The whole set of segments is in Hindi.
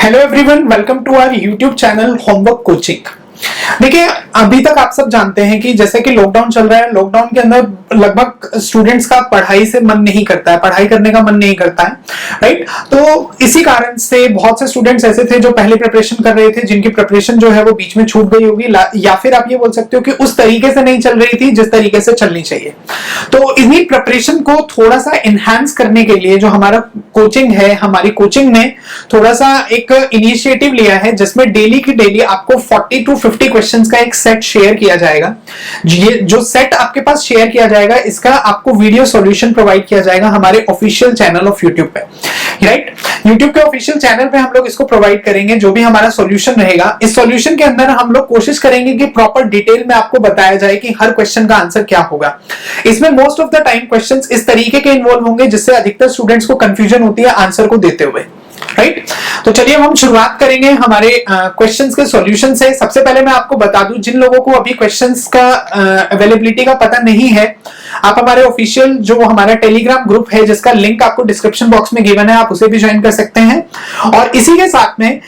Hello everyone, welcome to our YouTube channel homework coaching. देखिए, अभी तक आप सब जानते हैं कि जैसे कि लॉकडाउन चल रहा है, लॉकडाउन के अंदर लगभग स्टूडेंट्स का पढ़ाई से मन नहीं करता है, पढ़ाई करने का मन नहीं करता है, राइट। तो इसी कारण से बहुत से स्टूडेंट्स ऐसे थे जो पहले प्रिपरेशन कर रहे थे, जिनकी प्रिपरेशन जो है वो बीच में छूट गई होगी, या फिर आप ये बोल सकते हो कि उस तरीके से नहीं चल रही थी जिस तरीके से चलनी चाहिए। तो इन्हीं प्रिपरेशन को थोड़ा सा एनहांस करने के लिए जो हमारा कोचिंग है, हमारी कोचिंग ने थोड़ा सा एक इनिशिएटिव लिया है जिसमें डेली की डेली आपको 40 to 50 क्वेश्चंस का एक सेट शेयर किया जाएगा। ये जो सेट आपके पास शेयर किया जाएगा, इसका आपको वीडियो सॉल्यूशन प्रोवाइड किया जाएगा हमारे ऑफिशियल चैनल ऑफ यूट्यूब पे, राइट। यूट्यूब के ऑफिशियल चैनल पे हम लोग इसको प्रोवाइड करेंगे। जो भी हमारा सॉल्यूशन रहेगा, इस सॉल्यूशन के अंदर हम लोग कोशिश करेंगे कि प्रॉपर डिटेल में आपको बताया जाए कि हर क्वेश्चन का आंसर क्या होगा। इसमें most of the time questions इस तरीके के इन्वॉल्व होंगे जिससे अधिकतर स्टूडेंट्स को कंफ्यूजन होती है आंसर को देते हुए, राइट। तो चलिए हम शुरुआत करेंगे हमारे क्वेश्चंस के सॉल्यूशन से। सबसे पहले मैं आपको बता दूं, जिन लोगों को अभी क्वेश्चंस का अवेलेबिलिटी का पता नहीं है, आप हमारे ऑफिशियल जो हमारा टेलीग्राम ग्रुप है जिसका लिंक आपको डिस्क्रिप्शन बॉक्स में गिवन है, आप उसे भी ज्वाइन कर सकते हैं। और इसी के साथ में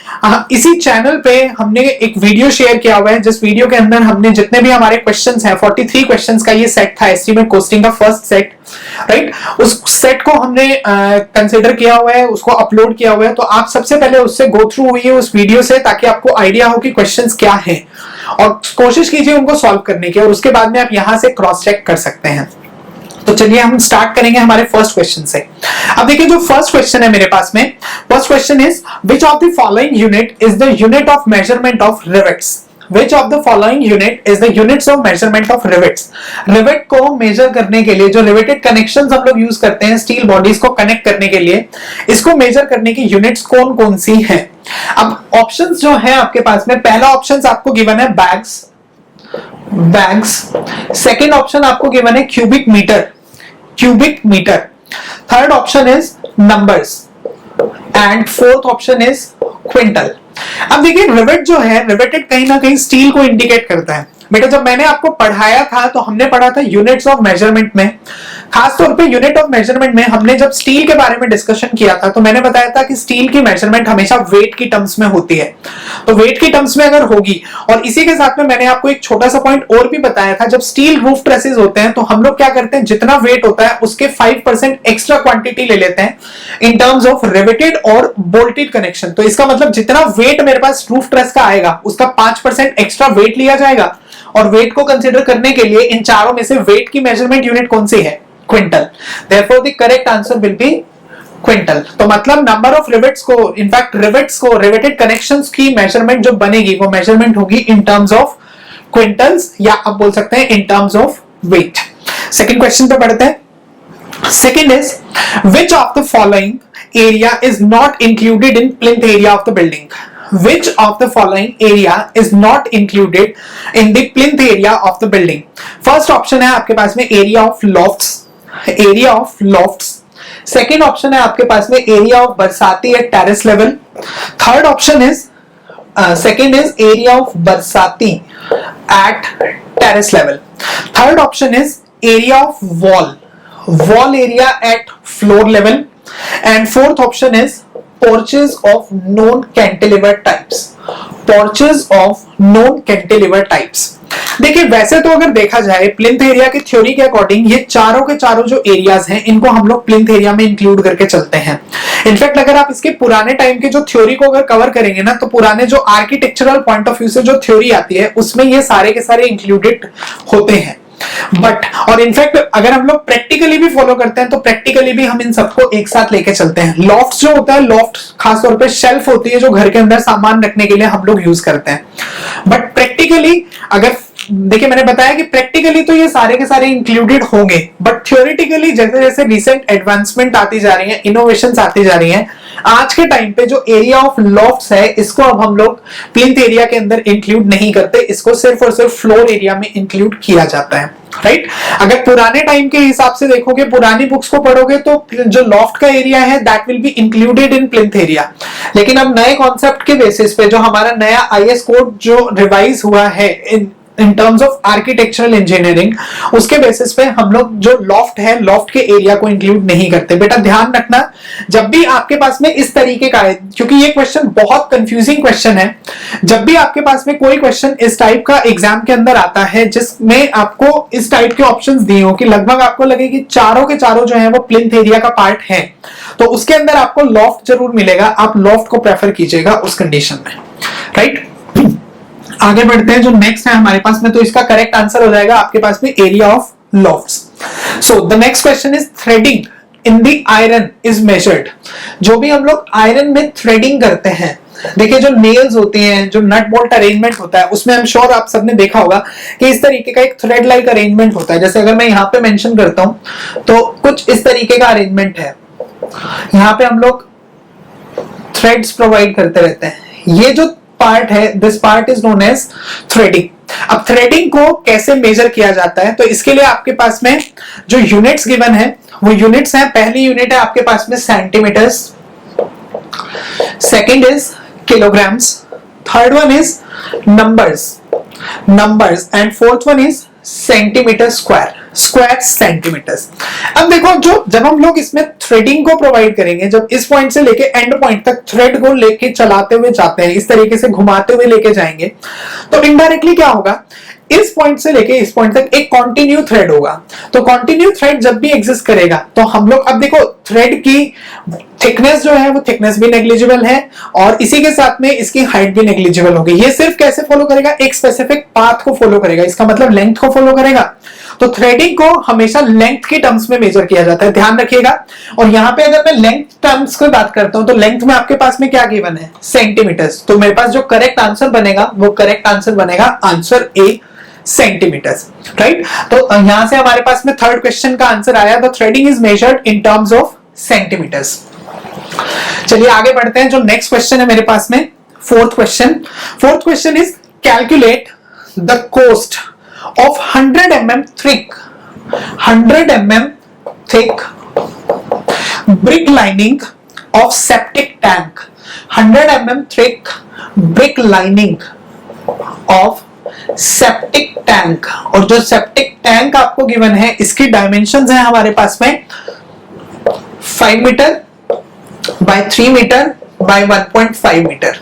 इसी चैनल पे हमने एक वीडियो शेयर किया हुआ है, जिस वीडियो के अंदर हमने जितने भी हमारे क्वेश्चंस हैं, 43 क्वेश्चंस का ये सेट था, एस्टीमेट कोस्टिंग का फर्स्ट सेट, राइट। उस सेट को हमने कंसीडर किया हुआ है, उसको अपलोड किया हुआ है। तो आप सबसे पहले उससे गो थ्रू हुई उस वीडियो से, ताकि आपको आइडिया हो कि क्वेश्चंस क्या हैं और कोशिश कीजिए उनको सॉल्व करने की, और उसके बाद में आप यहां से क्रॉस चेक कर सकते हैं। तो चलिए हम स्टार्ट करेंगे हमारे फर्स्ट क्वेश्चन से। अब देखिए, जो फर्स्ट क्वेश्चन है मेरे पास में, first question is which of the following unit is the unit of measurement of rivets. Which of the following unit is the units of measurement of rivets? Rivet को मेजर करने के लिए जो रिवेटेड कनेक्शंस हम लोग यूज करते हैं स्टील बॉडीज को कनेक्ट करने के लिए, इसको मेजर करने की यूनिट्स कौन कौन सी हैं? अब ऑप्शंस जो है आपके पास में, पहला ऑप्शन आपको गिवन है बैग्स, सेकेंड ऑप्शन आपको गिवन है cubic metre, third option is numbers and fourth option is quintal. अब देखिए, रिवेट जो है, रिवेटेड कहीं ना कहीं स्टील को इंडिकेट करता है। बेटा, जब मैंने आपको पढ़ाया था तो हमने पढ़ा था यूनिट्स ऑफ मेजरमेंट में, खासतौर पे यूनिट ऑफ मेजरमेंट में हमने जब स्टील के बारे में डिस्कशन किया था तो मैंने बताया था कि स्टील की मेजरमेंट हमेशा वेट की टर्म्स में होती है। तो वेट की टर्म्स में अगर होगी, और इसी के साथ में मैंने आपको एक छोटा सा पॉइंट और भी बताया था, जब स्टील रूफ ट्रेसेस होते हैं तो हम लोग क्या करते हैं, जितना वेट होता है उसके 5% एक्स्ट्रा क्वांटिटी ले लेते हैं इन टर्म्स ऑफ रिवेटेड और बोल्टेड कनेक्शन। तो इसका मतलब जितना वेट मेरे पास रूफ ट्रेस का आएगा उसका 5% एक्स्ट्रा वेट लिया जाएगा, और वेट को कंसीडर करने के लिए इन चारों में से वेट की मेजरमेंट यूनिट कौन सी है? Quintal. Therefore the correct answer will be quintal. तो मतलब नंबर ऑफ रिवेट्स को, इनफैक्ट रिवेट्स को, रिवेटेड कनेक्शंस की मेजरमेंट जो बनेगी वो मेजरमेंट होगी इन टर्म्स ऑफ क्विंटल्स, या आप बोल सकते हैं in terms of weight. Second question पे बढ़ते हैं। Second is which of the following area is not included in plinth area of the building? Which of the following area is not included in the plinth area of the building? First option है आपके पास में area of lofts, second option है आपके पास में area of बरसाती at terrace level, third option is second is area of बरसाती at terrace level, third option is area of wall area at floor level, and fourth option is porches of known cantilever types। देखिए, वैसे तो अगर देखा जाए प्लिंथ एरिया की थ्योरी के अकॉर्डिंग ये चारों के चारों जो एरियाज हैं इनको हम लोग प्लिंथ एरिया में इंक्लूड करके चलते हैं। इनफैक्ट अगर आप इसके पुराने टाइम के जो थ्योरी को अगर कवर करेंगे ना, तो पुराने जो आर्किटेक्चरल पॉइंट ऑफ व्यू से जो थ्योरी आती है उसमें ये सारे के सारे इंक्लूडेड होते हैं। बट और इनफैक्ट अगर हम लोग प्रैक्टिकली भी फॉलो करते हैं तो प्रैक्टिकली भी हम इन सबको एक साथ लेके चलते हैं। लॉफ्ट जो होता है, लॉफ्ट खासतौर पे शेल्फ होती है जो घर के अंदर सामान रखने के लिए हम लोग यूज करते हैं। बट प्रैक्टिकली अगर देखिए, मैंने बताया कि प्रैक्टिकली तो ये सारे के सारे इंक्लूडेड होंगे, बट थ्योरेटिकली जैसे जैसे रिसेंट एडवांसमेंट आती जा रही है, इनोवेशंस आती जा रही हैं, आज के टाइम पे जो एरिया ऑफ लॉफ्ट्स है इसको अब हम लोग प्लिंथ एरिया के अंदर इंक्लूड नहीं करते, इसको सिर्फ और सिर्फ फ्लोर एरिया में इंक्लूड किया जाता है, राइट। अगर पुराने टाइम के हिसाब से देखोगे, पुरानी बुक्स को पढ़ोगे तो जो लॉफ्ट का एरिया है that will be included in plinth area. लेकिन अब नए कॉन्सेप्ट के बेसिस पे जो हमारा नया आईएस कोड जो रिवाइज हुआ है in in terms of architectural engineering, उसके बेसिस पे हम लोग जो लॉफ्ट है, लॉफ्ट के एरिया को इंक्लूड नहीं करते। बेटा ध्यान रखना, जब भी आपके पास में इस तरीके का है, क्योंकि ये क्वेश्चन बहुत कंफ्यूजिंग क्वेश्चन है, जब भी आपके पास में कोई क्वेश्चन इस टाइप का एग्जाम के अंदर आता है जिसमें आपको इस टाइप के ऑप्शंस दिए हो कि लगभग आपको लगे कि चारों के चारों जो है वो प्लिंथ एरिया का पार्ट है, तो उसके अंदर आपको लॉफ्ट जरूर मिलेगा, आप लॉफ्ट को प्रेफर कीजिएगा उस कंडीशन में, राइट। आगे बढ़ते हैं, जो नेक्स्ट है हमारे पास में, तो इसका करेक्ट आंसर हो जाएगा आपके पास में area of lofts. So the next question is threading in the iron is measured. जो भी हम लोग आयरन में थ्रेडिंग करते हैं, देखिए जो नेल्स होते हैं, जो नट बोल्ट अरेंजमेंट होता है, उसमें हम श्योर आप सबने देखा होगा कि इस तरीके का एक थ्रेड लाइक अरेंजमेंट होता है। जैसे अगर मैं यहाँ पे मेंशन करता हूं तो कुछ इस तरीके का अरेंजमेंट है, यहाँ पे हम लोग थ्रेड्स प्रोवाइड करते रहते हैं। ये जो पार्ट है, this part is known as threading. अब थ्रेडिंग को कैसे मेजर किया जाता है, तो इसके लिए आपके पास में जो यूनिट्स गिवन है वो यूनिट्स हैं। पहली यूनिट है आपके पास में centimetres, second is kilograms, third one is numbers and fourth one is centimetre square centimetres. अब देखो, जो जब हम लोग इसमें थ्रेडिंग को प्रोवाइड करेंगे, जब इस पॉइंट से लेके एंड पॉइंट तक थ्रेड को लेके चलाते हुए जाते हैं, इस तरीके से घुमाते हुए लेके जाएंगे, तो इनडायरेक्टली क्या होगा, इस पॉइंट से लेके इस पॉइंट तक एक कॉन्टिन्यू थ्रेड होगा। तो कॉन्टिन्यू थ्रेड जब भी एग्जिस्ट करेगा तो हम लोग, अब देखो थ्रेड की थिकनेस जो है वो थिकनेस भी नेग्लिजिबल है और इसी के साथ में इसकी हाइट भी नेग्लिजिबल होगी। ये सिर्फ कैसे फॉलो करेगा, एक स्पेसिफिक पाथ को फॉलो करेगा, इसका मतलब लेंथ को फॉलो करेगा। तो थ्रेडिंग को हमेशा लेंथ के टर्म्स में मेजर किया जाता है, ध्यान रखिएगा। और यहाँ पे अगर मैं लेंथ टर्म्स की बात करता हूं तो लेंथ में आपके पास में क्या गिवन है, सेंटीमीटर्स। तो मेरे पास जो करेक्ट आंसर बनेगा वो करेक्ट आंसर बनेगा आंसर ए, सेंटीमीटर्स, राइट। तो यहां से हमारे पास में थर्ड क्वेश्चन का आंसर आया, the threading is measured in terms of centimetres. चलिए आगे बढ़ते हैं, जो नेक्स्ट क्वेश्चन है मेरे पास में, fourth question is calculate the cost of 100 mm thick brick lining of septic tank, 100 mm thick brick lining of septic tank. और जो सेप्टिक टैंक आपको गिवन है, इसकी डायमेंशंस है हमारे पास में 5 metre by 3 metre by 1.5 metre,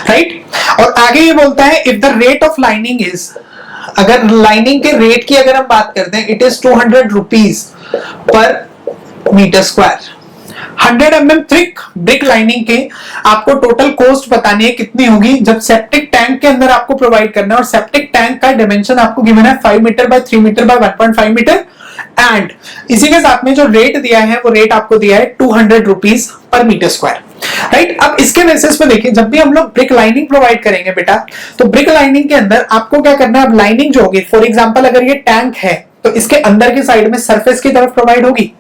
right. और आगे ये बोलता है if the rate of lining is, अगर लाइनिंग के रेट की अगर हम बात करते हैं, it is 200 rupees per metre square. 100 mm thick brick lining के आपको टोटल कॉस्ट बतानी है कितनी होगी, जब सेप्टिक टैंक के अंदर आपको प्रोवाइड करना है। और सेप्टिक टैंक का डिमेंशन आपको गिवन है 5 metre by 3 metre by 1.5 metre and इसी के साथ में जो रेट दिया है वो रेट आपको दिया है 200 rupees per metre square, right. अब इसके बेसिस पे देखिए, जब भी हम लोग ब्रिक लाइनिंग प्रोवाइड करेंगे बेटा, तो ब्रिक लाइनिंग के अंदर आपको क्या करना है, अब लाइनिंग जो होगी, फॉर एग्जांपल अगर ये टैंक है तो इसके अंदर की साइड में सरफेस की तरफ प्रोवाइड होगी,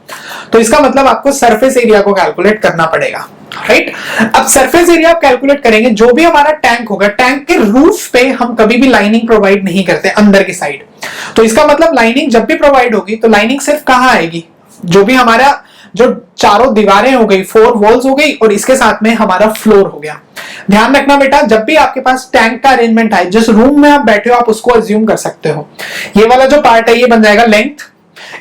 तो इसका मतलब आपको सरफेस एरिया को कैलकुलेट करना पड़ेगा, राइट। अब सरफेस एरिया आप कैलकुलेट करेंगे, जो भी हमारा टैंक होगा, टैंक के रूफ पे हम कभी भी लाइनिंग प्रोवाइड नहीं करते अंदर की साइड। तो इसका मतलब लाइनिंग जब भी प्रोवाइड होगी तो लाइनिंग सिर्फ कहां आएगी, जो भी हमारा जो चारों दीवारें हो गई, 4 वॉल्स हो गई और इसके साथ में हमारा फ्लोर हो गया। ध्यान रखना बेटा, जब भी आपके पास टैंक का अरेंजमेंट आए, जिस रूम में आप बैठे हो आप उसको अज्यूम कर सकते हो। ये वाला जो पार्ट है ये बन जाएगा लेंथ,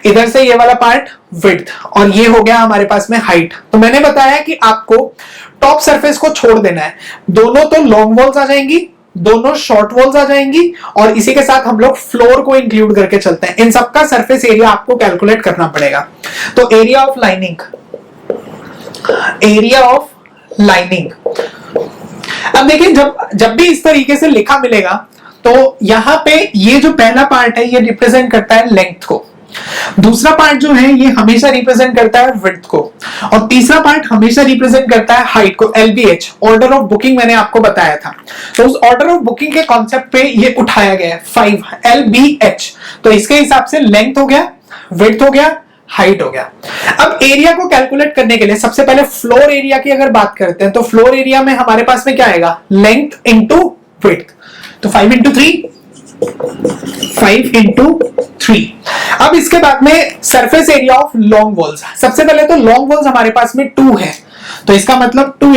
इधर से ये वाला पार्ट विड्थ और ये हो गया हमारे पास में हाइट। तो मैंने बताया कि आपको टॉप सरफेस को छोड़ देना है, दोनों तो लॉन्ग वॉल्स आ जाएंगी, दोनों शॉर्ट वॉल्स आ जाएंगी और इसी के साथ हम लोग फ्लोर को इंक्लूड करके चलते हैं। इन सबका सरफेस एरिया आपको कैलकुलेट करना पड़ेगा। तो एरिया ऑफ लाइनिंग, अब देखिए जब भी इस तरीके से लिखा मिलेगा तो यहां पे ये जो पहला पार्ट है ये रिप्रेजेंट करता है लेंथ को, दूसरा पार्ट जो है ये हमेशा रिप्रेजेंट करता है विड्थ को और तीसरा पार्ट हमेशा रिप्रेजेंट करता है हाइट को। LBH ऑर्डर ऑफ बुकिंग मैंने आपको बताया था, तो उस ऑर्डर ऑफ बुकिंग के कॉन्सेप्ट पे ये उठाया गया है 5 LBH। तो इसके हिसाब से लेंथ हो गया, विड्थ हो गया, हाइट हो गया। अब एरिया को कैलकुलेट करने के लिए सबसे पहले फ्लोर एरिया की अगर बात करते हैं तो फ्लोर एरिया में हमारे पास में क्या आएगा, लेंथ इंटू विड्थ। तो 5 इंटू 3। अब इसके बाद में surface area of long walls, सबसे पहले तो लॉन्ग वॉल्स हमारे पास में 2 है, तो इसका मतलब 2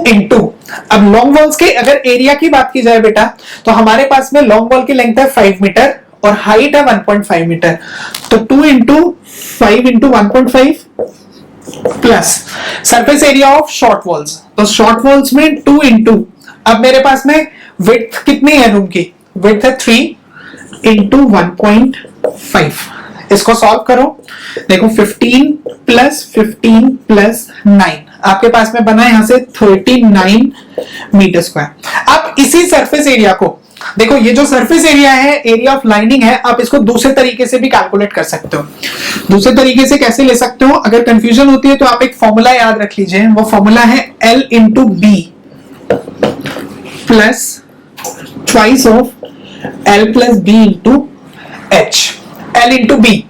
इंटू अब लॉन्ग वॉल्स के अगर एरिया की बात की जाए बेटा, तो हमारे पास में लॉन्ग वॉल की लेंथ है 5 मीटर और हाइट है 1.5 मीटर, तो 2 into 5 into 1.5 plus surface area of short walls, तो शॉर्ट वॉल्स में 2 इंटू, अब मेरे पास में विड्थ कितनी है रूम की, विड्थ है 3 इंटू 1.5, इसको सॉल्व करो, देखो 15 प्लस 9, आपके पास में बना यहां से 39 मीटर स्क्वायर। अब इसी सरफेस एरिया को देखो, ये जो सरफेस एरिया है, एरिया ऑफ लाइनिंग है, आप इसको दूसरे तरीके से भी कैलकुलेट कर सकते हो। दूसरे तरीके से कैसे ले सकते हो, अगर कंफ्यूजन होती है तो आप एक फॉर्मूला याद रख लीजिए, वो फॉर्मूला है L into B plus twice of L plus B into H, L into B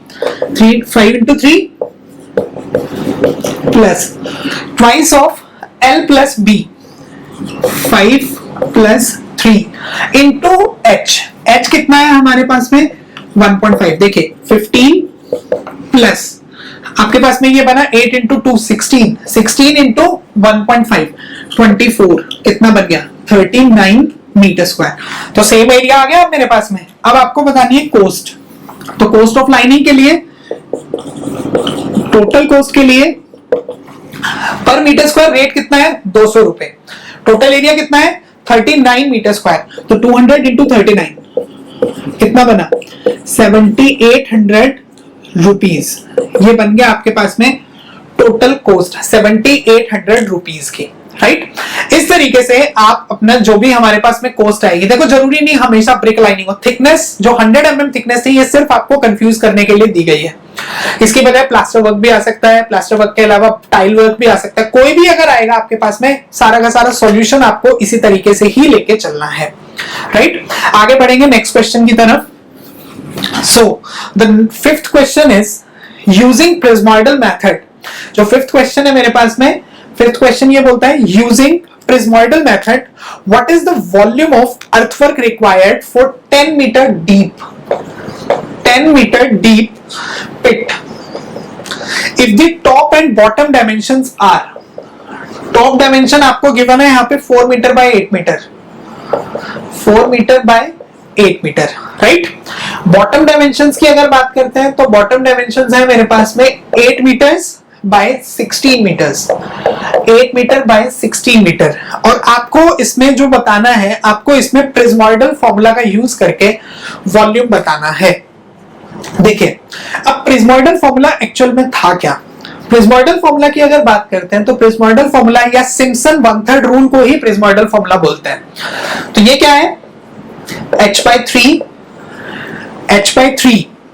5 into 3 plus twice of L plus B 5 plus 3 into H, H कितना है हमारे पास में 1.5, देखिए 15 प्लस आपके पास में ये बना 8 इंटू 2 16 इंटू 1.5 24, कितना बन गया 39 मीटर स्क्वायर। तो सेम एरिया आ गया अब मेरे पास में। अब आपको बतानी है कोस्ट, तो कोस्ट ऑफ लाइनिंग के लिए, टोटल कोस्ट के लिए पर मीटर स्क्वायर रेट कितना है 200 रुपए, टोटल एरिया कितना है 39 मीटर स्क्वायर, तो 200 इंटू 39 कितना बना 7800 रुपीज, ये बन गया आपके पास में टोटल कोस्ट 7800 रुपीज की, राइट। इस तरीके से आप अपना जो भी हमारे पास में कोस्ट आएगी, देखो जरूरी नहीं हमेशा ब्रिक लाइनिंग हो, थिकनेस जो 100 mm थिकनेस थी ये सिर्फ आपको कंफ्यूज करने के लिए दी गई है, इसकी बजाय प्लास्टर वर्क भी आ सकता है, प्लास्टर वर्क के अलावा टाइल वर्क भी आ सकता है, कोई भी अगर आएगा आपके पास में सारा का सारा सॉल्यूशन आपको इसी तरीके से ही लेके चलना है, राइट। आगे बढ़ेंगे नेक्स्ट क्वेश्चन की तरफ। So the fifth question is using prismoidal method, जो फिफ्थ क्वेश्चन है मेरे पास में, फिफ्थ क्वेश्चन ये बोलता है using prismoidal method what is the volume of earthwork required for 10 meter deep pit if the top and bottom dimensions are, top dimension आपको given है यहाँ पे 4 metre by 8 metre, 4 metre by 8 metre, right. Bottom dimensions की अगर बात करते हैं तो बॉटम डायमेंशंस है मेरे पास में 8 मीटर्स बाय 16 मीटर्स, 8 मीटर बाय 16 मीटर, और आपको इसमें जो बताना है, आपको इसमें प्रिज्मोइडल फॉर्मूला का यूज करके वॉल्यूम बताना है। देखिए अब प्रिज्मोइडल फॉर्मूला एक्चुअल में था क्या, प्रिज्मोइडल फॉर्मूला की अगर बात करते हैं तो प्रिज्मोइडल फॉर्मूला या सिम्पसन 1/3 रूल को ही प्रिज्मोइडल फॉर्मूला बोलते हैं। तो ये क्या है h/3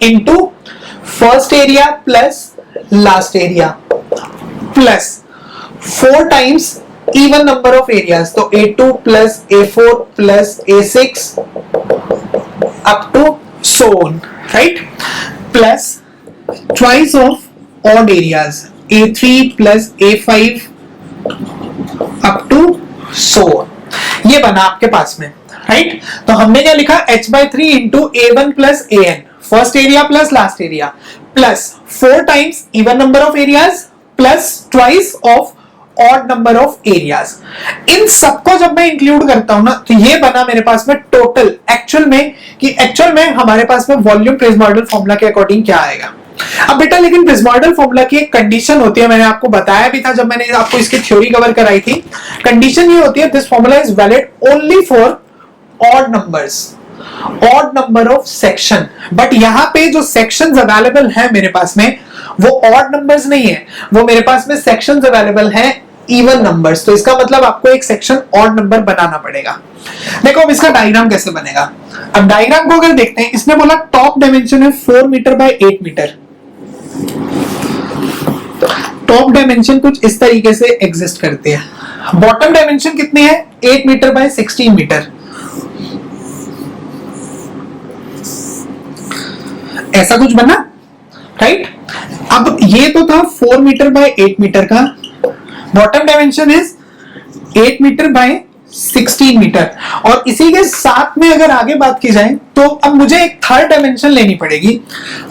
into first area plus last area plus 4 times even number of areas, तो A2 plus A4 plus A6 up to so on, right, plus twice of odd areas A3 plus A5 up to so on, ये बना आपके पास में, राइट। तो हमने क्या लिखा h/3 into A1 plus AN, first area plus last area plus 4 times even number of areas plus twice of odd number of areas. इन सबको जब मैं इंक्लूड करता हूं ना तो ये बना मेरे पास में टोटल एक्चुअल में हमारे पास में वॉल्यूम प्रिज्मोइडल फॉर्मूला के अकॉर्डिंग क्या आएगा। अब बेटा लेकिन प्रिज्मोइडल फॉर्मूला की एक कंडीशन होती है, मैंने आपको बताया भी था जब मैंने आपको इसकी थ्योरी कवर कराई थी। कंडीशन ये होती है this formula is valid only for odd numbers, odd number of section, but यहां पे जो सेक्शंस अवेलेबल है मेरे पास में वो ऑड नंबर्स नहीं है, वो मेरे पास में सेक्शंस अवेलेबल है इवन नंबर्स, तो इसका मतलब आपको एक सेक्शन ऑड नंबर बनाना पड़ेगा। देखो अब इसका डायग्राम कैसे बनेगा। अब डायग्राम को अगर देखते हैं, इसने बोला टॉप डायमेंशन है 4 metre by 8 metre, top dimension कुछ इस तरीके से एग्जिस्ट करते हैं, बॉटम डायमेंशन कितनी है 8 मीटर बाय 16 मीटर, ऐसा कुछ बना, राइट। अब ये तो था 4 मीटर बाय 8 मीटर का, bottom dimension is 8 metre bye 16 metre, और इसी के साथ में अगर आगे बात की जाए तो अब मुझे एक थर्ड डायमेंशन लेनी पड़ेगी,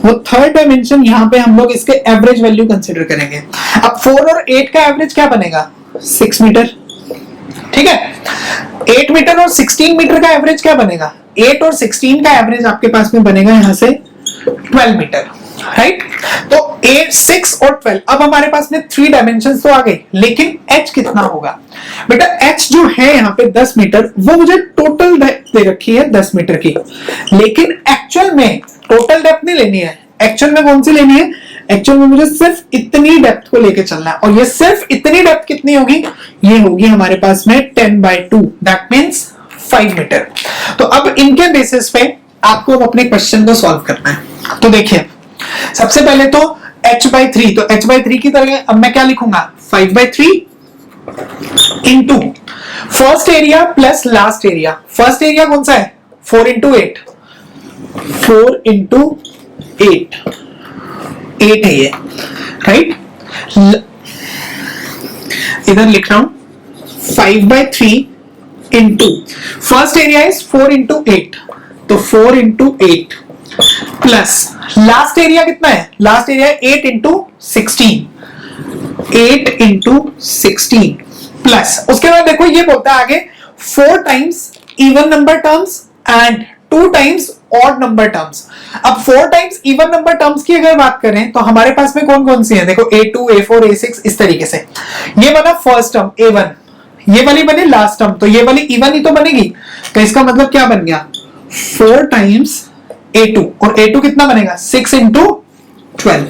वो थर्ड डायमेंशन यहां पे हम लोग इसके एवरेज वैल्यू कंसीडर करेंगे। अब 4 और 8 का एवरेज क्या बनेगा 6 मीटर, ठीक है। 8 मीटर और 16 मीटर का एवरेज क्या बनेगा? 8 और 16 का एवरेज आपके पास में बनेगा यहां से 12 मीटर, राइट? तो 8, 6 और 12, अब हमारे पास में 3 डायमेंशंस तो आ गई, लेकिन h कितना होगा? बेटा h जो है यहाँ पे 10 मीटर, वो मुझे टोटल डेप्थ दे रखी है 10 मीटर की, लेकिन एक्चुअल में टोटल डेप्थ नहीं लेनी है। एक्चुअल में कौन सी लेनी है? एक्चुअल में मुझे सिर्फ इतनी डेप्थ को लेके चलना है, और ये सिर्फ इतनी डेप्थ कितनी होगी? ये होगी हमारे पास में 10/2, दैट मींस 5 मीटर। तो अब इनके बेसिस पे आपको अपने क्वेश्चन को सॉल्व करना है। तो देखिए, सबसे पहले तो h/3, तो h/3 की तरह अब मैं क्या लिखूंगा? 5/3 into first area plus last area. First area कौन सा है? 4 इंटू 8, 4 इंटू 8, 8 है ये, राइट? इधर लिख रहा हूं 5/3 into first area is 4 into 8, तो 4 इंटू 8 प्लस लास्ट एरिया कितना है? Last area 8 into 16, 8 into 16 plus, उसके बाद देखो ये बोलता है आगे 4 times even number terms and 2 times odd number terms. अब 4 टाइम्स इवन नंबर टर्म्स की अगर बात करें तो हमारे पास में कौन कौन सी है? देखो A2, A4, A6, इस तरीके से। ये बना फर्स्ट टर्म A1, ये वाली बनी लास्ट टर्म, तो ये वाली इवन ही तो बनेगी, तो इसका मतलब क्या बन गया? 4 टाइम्स A2, और A2 कितना बनेगा? 6 इंटू 12।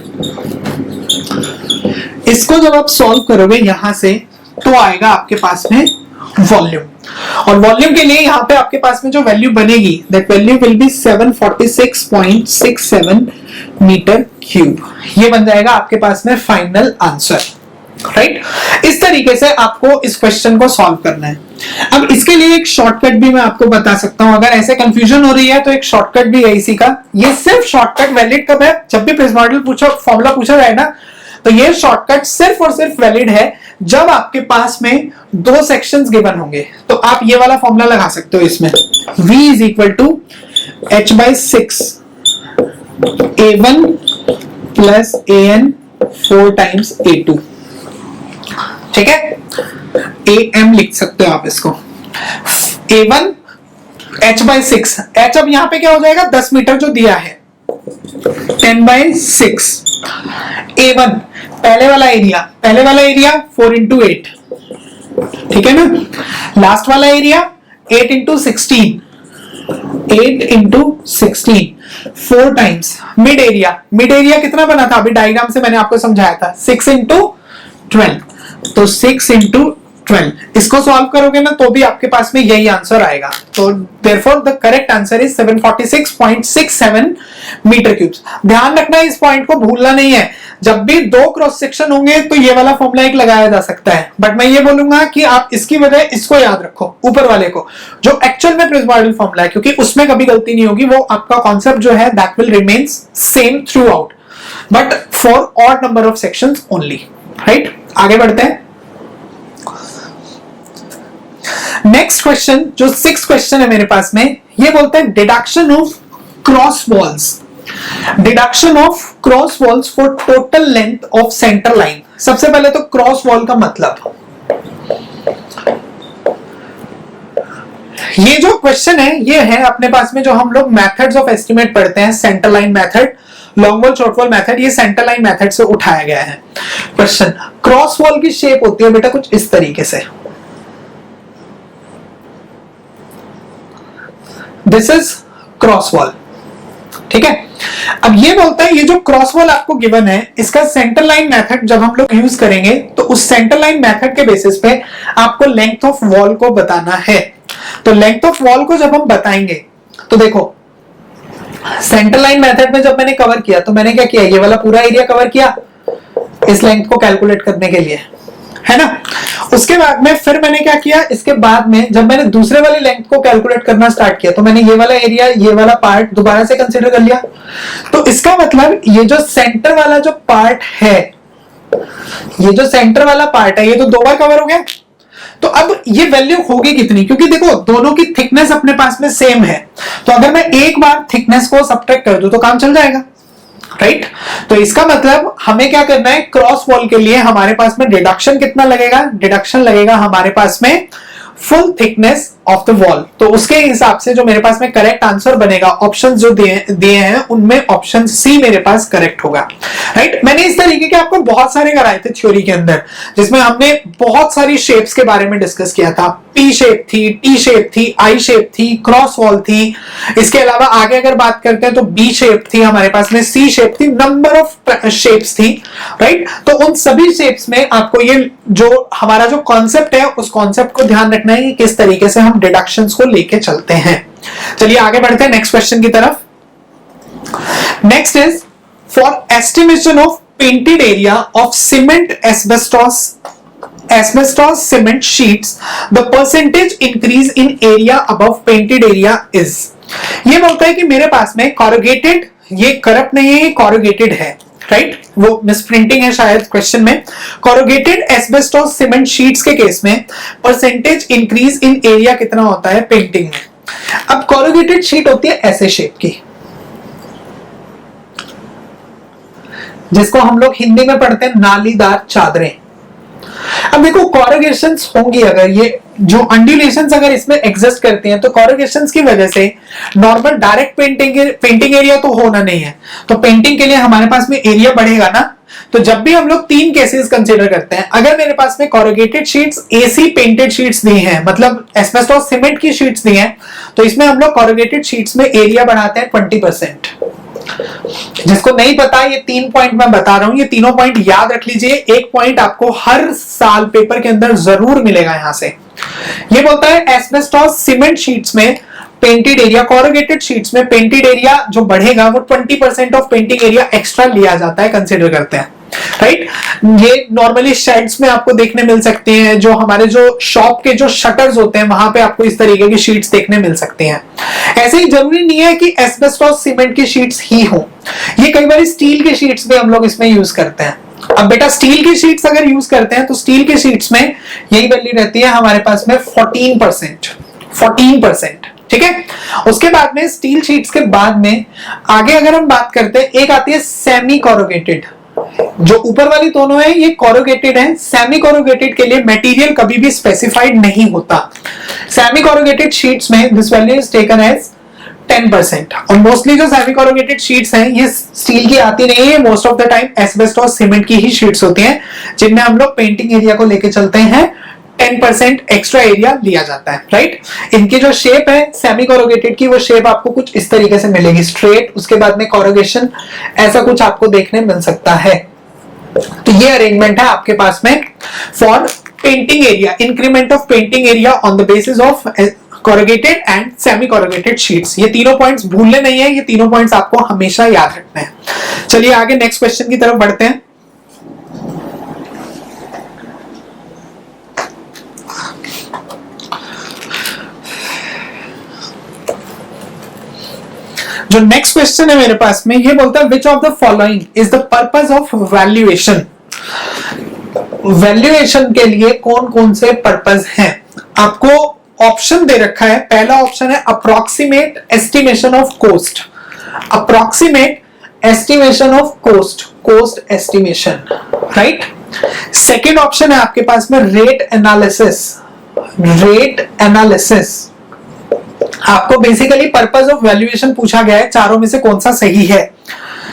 इसको जब आप सॉल्व करोगे यहां से, तो आएगा आपके पास में वॉल्यूम, और वॉल्यूम के लिए यहां पे आपके पास में जो वैल्यू बनेगी, that value will be 746.67 metre cube. ये बन जाएगा आपके पास में फाइनल आंसर, राइट? इस तरीके से आपको इस क्वेश्चन को सॉल्व करना है। अब इसके लिए एक शॉर्टकट भी मैं आपको बता सकता हूं, अगर ऐसे कंफ्यूजन हो रही है तो एक शॉर्टकट भी है इसी का। ये सिर्फ शॉर्टकट वैलिड कब है? जब भी प्रिज्म मॉडल फॉर्मूला पूछा जाए ना, तो ये शॉर्टकट सिर्फ और सिर्फ वैलिड है जब आपके पास में 2 सेक्शंस गिवन होंगे। तो आप ये वाला फॉर्मूला लगा सकते हो इसमें, v is equal to h/6 a1 plus an 4 times a2, ठीक है? am लिख सकते हो आप इसको, a1 h/6, h अब यहां पे क्या हो जाएगा? 10 मीटर जो दिया है, 10/6 a1 पहले वाला एरिया 4 इंटू 8, ठीक है ना? लास्ट वाला area 8 into 16, 8 into 16, 4 times mid area कितना बना था? अभी डायग्राम से मैंने आपको समझाया था, 6 इंटू 12, तो 6 इंटू 12। इसको सॉल्व करोगे ना तो भी आपके पास में यही आंसर आएगा। तो therefore the correct answer is 746.67 metre cubes. ध्यान रखना, इस पॉइंट को भूलना नहीं है। जब भी 2 क्रॉस सेक्शन होंगे तो ये वाला फॉर्मूला एक लगाया जा सकता है, बट मैं ये बोलूंगा कि आप इसकी बजाय इसको याद रखो, ऊपर वाले को, जो एक्चुअल में प्रिज्म मॉडल फॉर्मूला है, क्योंकि उसमें कभी गलती नहीं होगी। वो आपका कॉन्सेप्ट जो है that will remain same through out, but for odd number of sections only, right? आगे बढ़ते हैं। नेक्स्ट क्वेश्चन, जो 6th क्वेश्चन है मेरे पास में, ये बोलता है deduction of cross walls. Deduction of cross walls for total length of centre line. सबसे पहले तो क्रॉस वॉल का मतलब, ये जो क्वेश्चन है ये है अपने पास में जो हम लोग मेथड्स ऑफ एस्टिमेट पढ़ते हैं, centre line method, long wall short wall method, ये सेंटर लाइन मेथड से उठाया गया है क्वेश्चन। क्रॉस वॉल की शेप होती है बेटा कुछ इस तरीके से, दिस इज क्रॉस वॉल, ठीक है? अब ये बोलता है ये जो क्रॉस वॉल आपको गिवन है, इसका सेंटर लाइन मेथड जब हम लोग यूज करेंगे तो उस सेंटर लाइन मेथड के बेसिस पे आपको लेंथ ऑफ वॉल को बताना है। तो लेंथ ऑफ वॉल को जब हम बताएंगे तो देखो, सेंटर लाइन मेथड में जब मैंने कवर किया तो मैंने क्या किया? ये वाला पूरा एरिया कवर किया इस लेंथ को कैलकुलेट करने के लिए, है ना? उसके बाद में फिर मैंने क्या किया? इसके बाद में जब मैंने दूसरे वाली लेंथ को कैलकुलेट करना स्टार्ट किया तो मैंने ये वाला एरिया, ये वाला पार्ट दोबारा से कंसीडर कर लिया। तो इसका मतलब ये जो सेंटर वाला जो पार्ट है, ये जो सेंटर वाला पार्ट है, ये तो 2 बार कवर हो गया। तो अब ये वैल्यू होगी कितनी? क्योंकि देखो दोनों की थिकनेस अपने पास में सेम है, तो अगर मैं एक बार थिकनेस को सब्ट्रैक्ट कर दूं तो काम चल जाएगा, राइट? तो इसका मतलब हमें क्या करना है? क्रॉस वॉल के लिए हमारे पास में डिडक्शन कितना लगेगा? डिडक्शन लगेगा हमारे पास में full thickness of the wall. तो उसके हिसाब से जो मेरे पास में करेक्ट आंसर बनेगा, ऑप्शंस जो दिए हैं उनमें ऑप्शन सी मेरे पास करेक्ट होगा, राइट। मैंने इस तरीके के आपको बहुत सारे कराए थे थ्योरी के अंदर, जिसमें हमने बहुत सारी शेप्स के बारे में डिस्कस किया था। पी शेप थी, टी शेप थी, आई शेप थी, क्रॉस वॉल थी, इसके अलावा आगे अगर बात करते हैं तो बी शेप थी हमारे पास में, सी शेप थी, नंबर ऑफ शेप्स थी, राइट। तो उन सभी शेप्स में आपको ये जो हमारा जो कॉन्सेप्ट है उस कॉन्सेप्ट को ध्यान रखना है कि किस तरीके से हम डिडक्शंस को लेके चलते हैं। चलिए आगे बढ़ते हैं नेक्स्ट क्वेश्चन की तरफ। Next is for estimation of painted area of cement asbestos cement sheets the percentage increase in area above painted area is। ये बोलता है कि मेरे पास में corrugated, ये करप्ट नहीं है, corrugated है, राइट। वो मिसप्रिंटिंग है शायद क्वेश्चन में। corrugated asbestos cement sheets के केस में परसेंटेज इंक्रीज इन एरिया कितना होता है पेंटिंग में। अब corrugated शीट होती है ऐसे शेप की, जिसको हम लोग हिंदी में पढ़ते हैं नालीदार चादरें। अब देखो कॉरुगेशंस होंगी, अगर ये जो अंडुलेशंस अगर इसमें एग्जिस्ट करती हैं तो कॉरुगेशंस की वजह से नॉर्मल डायरेक्ट पेंटिंग एरिया तो होना नहीं है, तो पेंटिंग के लिए हमारे पास में एरिया बढ़ेगा ना। तो जब भी हम लोग तीन केसेस कंसीडर करते हैं, अगर मेरे पास में corrugated sheets AC painted sheets दी हैं, मतलब एस्बेस्टोस सीमेंट की शीट्स दी हैं, तो इसमें हम लोग कॉरुगेटेड शीट्स में एरिया बढ़ाते हैं 20%। जिसको नहीं पता, ये 3 पॉइंट मैं बता रहा हूं, ये तीनों पॉइंट याद रख लीजिए। एक पॉइंट आपको हर साल पेपर के अंदर जरूर मिलेगा यहां से। ये बोलता है एस्बेस्टोस सीमेंट शीट्स में पेंटेड एरिया, कॉरुगेटेड शीट्स में पेंटेड एरिया जो बढ़ेगा वो 20% ऑफ पेंटिंग एरिया एक्स्ट्रा लिया जाता है, कंसीडर करते हैं, राइट। ये नॉर्मली शेड्स में आपको देखने मिल सकते हैं, जो हमारे जो शॉप के जो शटर्स होते हैं वहां पे आपको इस तरीके की शीट्स देखने मिल सकती हैं। ऐसे ही जरूरी नहीं है कि एस्बेस्टोस सीमेंट की शीट्स ही हो, ये कई बार स्टील की शीट्स भी हम लोग इसमें यूज करते हैं। अब बेटा स्टील की शीट्स अगर यूज करते हैं तो स्टील की शीट्स में यही वैल्यू रहती है हमारे पास में 14%, ठीक है। उसके बाद में स्टील शीट्स के बाद में आगे अगर हम बात करते हैं, एक आती है सेमी कॉरुगेटेड। जो ऊपर वाली दोनों है ये कॉरुगेटेड है, सेमी कॉरुगेटेड के लिए मटेरियल कभी भी स्पेसिफाइड नहीं होता। सेमी कॉरुगेटेड शीट्स में this value is taken as 10%। और मोस्टली जो सेमी कॉरुगेटेड शीट्स हैं ये स्टील की आती नहीं है, most of the time asbestos cement की ही शीट्स होती हैं, जिनमें हम लोग पेंटिंग एरिया को लेके चलते हैं, 10% एक्स्ट्रा एरिया लिया जाता है, राइट। इनकी जो शेप है सेमी कॉरुगेटेड की, वो शेप आपको कुछ इस तरीके से मिलेगी, स्ट्रेट, उसके बाद में कॉरुगेशन, ऐसा कुछ आपको देखने मिल सकता है। तो ये अरेंजमेंट है आपके पास में for painting area, increment of painting area on the basis of corrugated and semi corrugated sheets। ये तीनों पॉइंट्स भूलने नहीं है, ये तीनों पॉइंट्स आपको हमेशा याद रखने हैं। चलिए आगे नेक्स्ट क्वेश्चन की तरफ बढ़ते हैं। जो नेक्स्ट क्वेश्चन है मेरे पास में, ये बोलता है विच of the following is the purpose of valuation. Valuation के लिए कौन कौन से पर्पस हैं, आपको ऑप्शन दे रखा है। पहला ऑप्शन है approximate estimation of cost, approximate estimation of cost estimation, right. Second option है आपके पास में रेट एनालिसिस। आपको बेसिकली पर्पस ऑफ वैल्यूएशन पूछा गया है, चारों में से कौन सा सही है।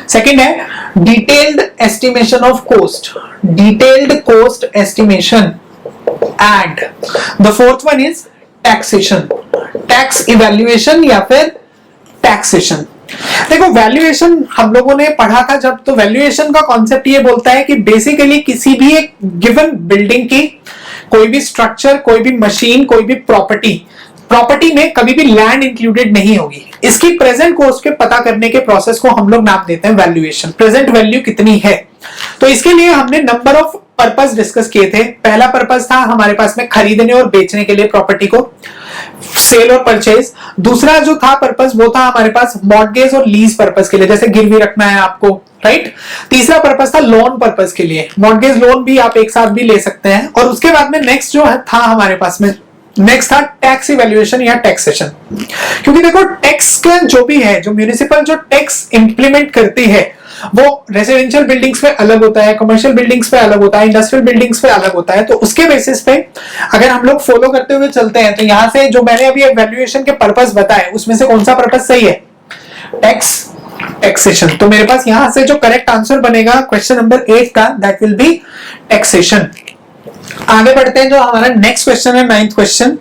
सेकेंड है detailed estimation of cost, detailed cost estimation, and the fourth one is taxation, tax evaluation या फिर टैक्सेशन। देखो वैल्यूएशन हम लोगों ने पढ़ा था जब, तो वैल्यूएशन का कॉन्सेप्ट ये बोलता है कि बेसिकली किसी भी एक गिवन बिल्डिंग की, कोई भी स्ट्रक्चर, कोई भी मशीन, कोई भी प्रॉपर्टी में कभी भी लैंड इंक्लूडेड नहीं होगी, इसकी प्रेजेंट कॉस्ट के पता करने के प्रोसेस को हम लोग नाम देते हैं वैल्यूएशन। प्रेजेंट वैल्यू कितनी है, तो इसके लिए हमने नंबर ऑफ पर्पस डिस्कस किए थे। पहला पर्पस था हमारे पास में खरीदने और बेचने के लिए प्रॉपर्टी को, सेल और परचेज। दूसरा जो था पर्पस वो था हमारे पास मॉर्गेज और लीज पर्पस के लिए, जैसे गिरवी रखना है आपको, राइट। तीसरा पर्पस था लोन पर्पस के लिए, मॉर्गेज लोन भी आप एक साथ भी ले सकते हैं। और उसके बाद में नेक्स्ट जो था हमारे पास में, नेक्स्ट था टैक्स इवैल्यूएशन या टैक्सेशन। क्योंकि देखो टैक्स का जो भी है, जो म्युनिसिपल जो टैक्स इंप्लीमेंट करती है, वो रेसिडेंशियल बिल्डिंग्स पे अलग होता है, कमर्शियल बिल्डिंग्स पे अलग होता है, इंडस्ट्रियल बिल्डिंग्स पे अलग होता है। तो उसके बेसिस पे अगर हम लोग फॉलो करते हुए चलते हैं तो यहाँ से जो मैंने अभी वैल्यूएशन के पर्पस बताए उसमें से कौन सा पर्पस सही है? टैक्सेशन। तो मेरे पास यहां से जो करेक्ट आंसर बनेगा क्वेश्चन नंबर 8 का, दैट विल बी टैक्सेशन। आगे बढ़ते हैं, जो हमारा नेक्स्ट क्वेश्चन है, 9th क्वेश्चन।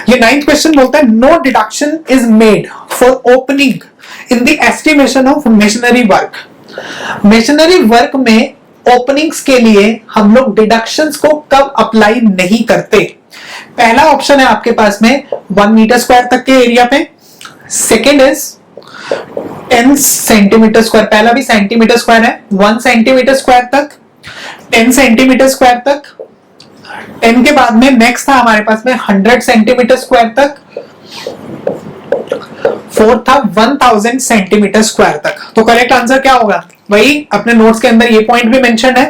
ये 9th क्वेश्चन बोलता है no deduction is made for opening in the estimation of masonry work. Masonry work में ओपनिंग्स के लिए हम लोग डिडक्शंस को कब अप्लाई नहीं करते? पहला ऑप्शन है आपके पास में 1 मीटर स्क्वायर तक के एरिया पे, सेकेंड इज 10 सेंटीमीटर स्क्वायर, पहला भी सेंटीमीटर स्क्वायर है, 1 सेंटीमीटर स्क्वायर तक, 10 सेंटीमीटर स्क्वायर तक, 10 के बाद में नेक्स्ट था हमारे पास में 100 सेंटीमीटर स्क्वायर तक, फोर्थ था 1000 सेंटीमीटर स्क्वायर तक। तो करेक्ट आंसर क्या होगा? वही अपने नोट्स के अंदर ये पॉइंट भी मेंशन है,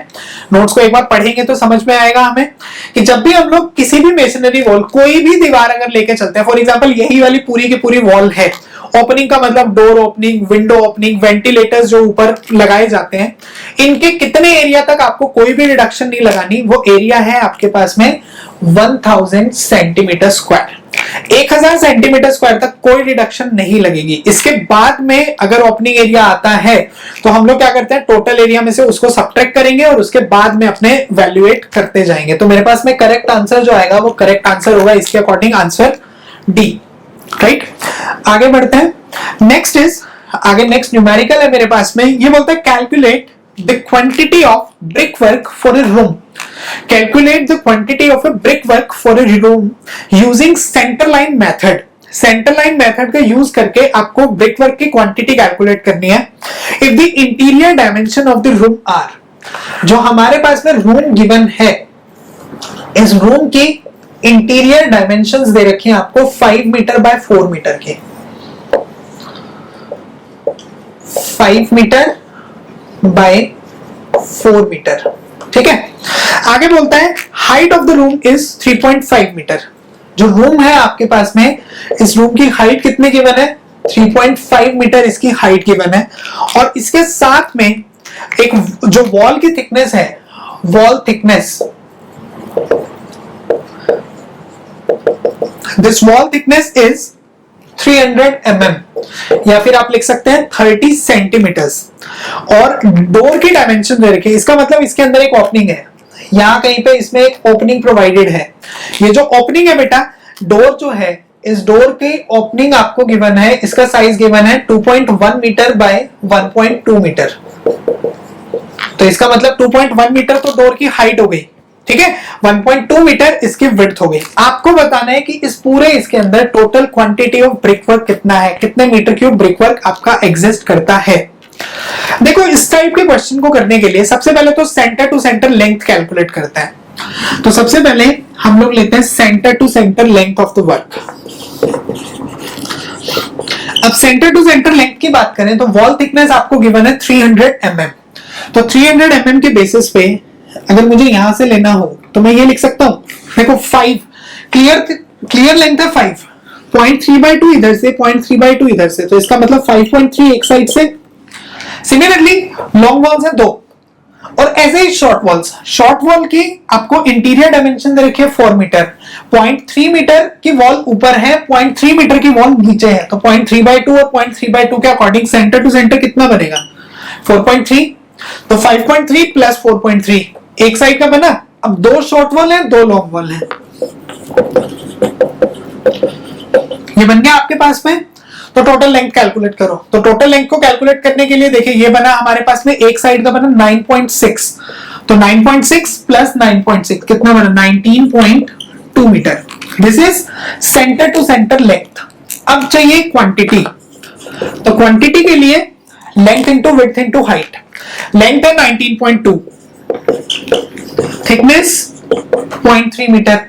नोट्स को एक बार पढ़ेंगे तो समझ में आएगा हमें कि जब भी हम लोग किसी भी मेशनरी वॉल, कोई भी दीवार अगर लेके चलते हैं, फॉर एग्जांपल यही वाली पूरी की पूरी वॉल है, ओपनिंग का मतलब door opening, window opening, ventilators जो ऊपर लगाए जाते हैं, इनके कितने एरिया तक आपको कोई भी रिडक्शन नहीं लगानी। वो एरिया है आपके पास में 1000 सेंटीमीटर स्क्वायर, 1000 सेंटीमीटर स्क्वायर तक कोई रिडक्शन नहीं लगेगी। इसके बाद में अगर ओपनिंग एरिया आता है तो हम लोग क्या करते हैं, टोटल एरिया में से उसको सब्ट्रैक्ट करेंगे और उसके बाद में अपने वैल्यूएट करते जाएंगे। तो मेरे पास में करेक्ट आंसर जो आएगा वो करेक्ट आंसर होगा इसके अकॉर्डिंग आंसर डी, राइट। आगे बढ़ते हैं, नेक्स्ट इज, आगे नेक्स्ट न्यूमेरिकल है मेरे पास में। ये बोलता है calculate the quantity of brick work for a room. Calculate the quantity of a brickwork for a room using center line method. Centre line method का यूज करके आपको ब्रिकवर्क की क्वांटिटी कैलकुलेट करनी है। If the interior dimension of the room are, जो हमारे पास में रूम गिवन है, इस रूम की इंटीरियर डायमेंशंस दे रखे हैं आपको 5 मीटर बाय 4 मीटर के, 5 मीटर बाय 4 मीटर, ठीक है। आगे बोलता है height of the room is 3.5 metre. जो रूम है आपके पास में, इस रूम की हाइट कितने गिवन है? 3.5 मीटर इसकी हाइट गिवन है। और इसके साथ में एक जो वॉल की थिकनेस है, wall thickness, this wall thickness is 300 mm, या फिर आप लिख सकते हैं 30 सेंटीमीटर्स। और डोर की डायमेंशन दे रखी है, इसका मतलब इसके अंदर एक ओपनिंग है, यहां कहीं पे इसमें एक ओपनिंग प्रोवाइडेड है। ये जो ओपनिंग है बेटा, डोर जो है, इस डोर की ओपनिंग आपको गिवन है, इसका साइज गिवन है 2.1 मीटर बाय 1.2 मीटर। तो इसका मतलब 2.1 मीटर तो डोर की हाइट हो गई, ठीक है, 1.2 मीटर इसकी विड्थ हो गई। आपको बताना है कि इस पूरे इसके अंदर टोटल क्वांटिटी ऑफ ब्रिकवर्क कितना है, कितने मीटर क्यूब ब्रिकवर्क आपका एग्जिस्ट करता है। देखो, इस टाइप के क्वेश्चन को करने के लिए सबसे पहले तो centre to centre length calculate करते हैं। तो सबसे पहले हम लोग लेते हैं centre to centre length of the work. अब सेंटर टू सेंटर लेंथ की बात करें तो वॉल थिकनेस आपको गिवन है 300 mm। तो 300 mm के बेसिस पे अगर मुझे यहां से लेना हो तो मैं ये लिख सकता हूं, देखो 5 क्लियर लेंथ है 5, 0.3/2 इधर से, 0.3/2 इधर से, तो इसका मतलब 5.3 एक साइड से। सिमिलरली लॉन्ग वॉल्स है 2, और ऐसे ही शॉर्ट वॉल की आपको इंटीरियर डायमेंशन दे रखी है 4 मीटर, 0.3 मीटर की वॉल ऊपर है, 0.3 मीटर की वॉल नीचे है। तो 0.3/2 और 0.3/2 के अकॉर्डिंग सेंटर टू सेंटर कितना बनेगा? 4.3। तो 5.3 प्लस 4.3 एक साइड का बना। अब 2 शॉर्ट वॉल है, 2 लॉन्ग वॉल है, ये बन गया आपके पास में। तो टोटल लेंथ कैलकुलेट करो। तो टोटल लेंथ को कैलकुलेट करने के लिए देखिए, ये बना हमारे पास में एक साइड का बना 9.6, तो 9.6 प्लस 9.6 कितना बना? 19.2 metre. This is centre to centre length. अब चाहिए क्वांटिटी। तो क्वांटिटी के लिए length into width into height. Length है 19.2, थिकनेस 0.3 मीटर,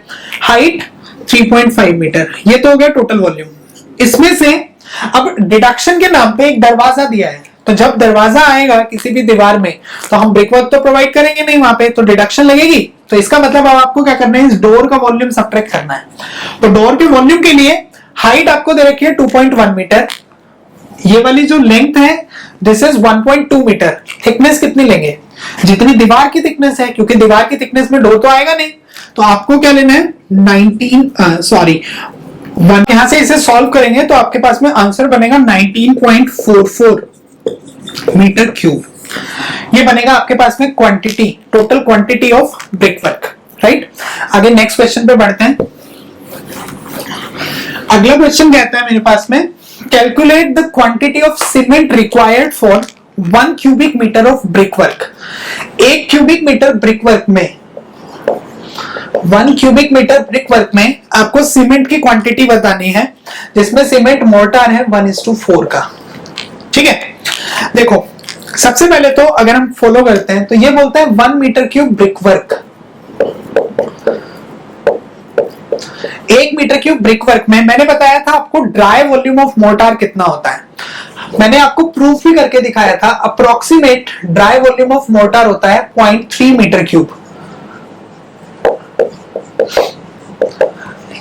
हाइट 3.5 मीटर। ये तो हो गया टोटल वॉल्यूम। इसमें से अब डिडक्शन के नाम पे एक दरवाजा दिया है, तो जब दरवाजा आएगा किसी भी दीवार में तो हम ब्रिकवर्क तो प्रोवाइड करेंगे नहीं वहां पे, तो डिडक्शन लगेगी। तो इसका मतलब अब आपको क्या करना है, इस डोर का वॉल्यूम सब्ट्रैक्ट करना है। तो डोर के वॉल्यूम के लिए हाइट आपको दे रखी है 2.1 मीटर, ये वाली जो लेंथ है दिस इज 1.2 मीटर। थिकनेस कितनी लेंगे? जितनी दीवार की थिकनेस है, क्योंकि दीवार की थिकनेस में डोर तो आएगा नहीं, तो आपको क्या लेना है 1 यहां से इसे सॉल्व करेंगे तो आपके पास में आंसर बनेगा 19.44 मीटर क्यूब। ये बनेगा आपके पास में quantity, total quantity of brick work, right. आगे नेक्स्ट क्वेश्चन पे बढ़ते हैं। अगला क्वेश्चन कहता है मेरे पास में calculate the quantity of cement required for 1 cubic metre of brick work. 1 cubic metre brick work में 1 क्यूबिक मीटर ब्रिक वर्क में आपको सीमेंट की क्वांटिटी बतानी है, जिसमें सीमेंट मोर्टार है 1:4 का। ठीक है, देखो सबसे पहले तो अगर हम फॉलो करते हैं तो ये बोलता है 1 metre cube brick work. 1 metre cube brick work में मैंने बताया था आपको ड्राई वॉल्यूम ऑफ मोर्टार कितना होता है। मैंने आपको प्रूफ भी करके दिखाया था, approximate dry volume of mortar होता है 0.3 मीटर क्यूब।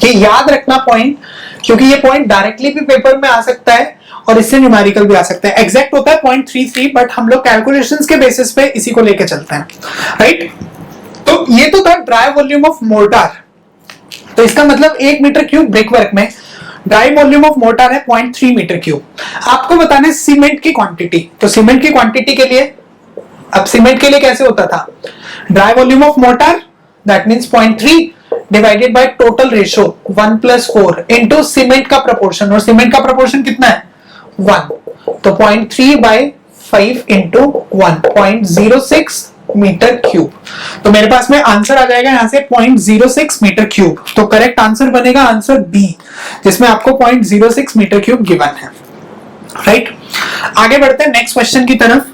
ये याद रखना पॉइंट, क्योंकि ये पॉइंट डायरेक्टली भी पेपर में आ सकता है और इससे न्यूमेरिकल भी आ सकता है। एग्जैक्ट होता है 0.33, बट हम लोग कैलकुलेशंस के बेसिस पे इसी को लेके चलते हैं, राइट। तो ये तो था ड्राई वॉल्यूम ऑफ मोर्टार, तो इसका मतलब 1 मीटर क्यूब ब्रिक वर्क में ड्राई वॉल्यूम ऑफ मोर्टार है 0.3 मीटर क्यूब। आपको बताना है सीमेंट की क्वांटिटी, तो सीमेंट की क्वांटिटी के लिए, अब सीमेंट के लिए कैसे होता था, dry volume of mortar that means 0.3 divided by total ratio 1+4 into cement का प्रोपोर्शन, और सीमेंट का प्रोपोर्शन कितना है 1, तो 0.3/5 इनटू 1 0.06 मीटर क्यूब। तो मेरे पास में आंसर आ जाएगा यहां से 0.06 मीटर क्यूब। तो करेक्ट आंसर बनेगा आंसर बी, जिसमें आपको 0.06 मीटर क्यूब गिवन है, राइट। आगे बढ़ते हैं नेक्स्ट क्वेश्चन की तरफ।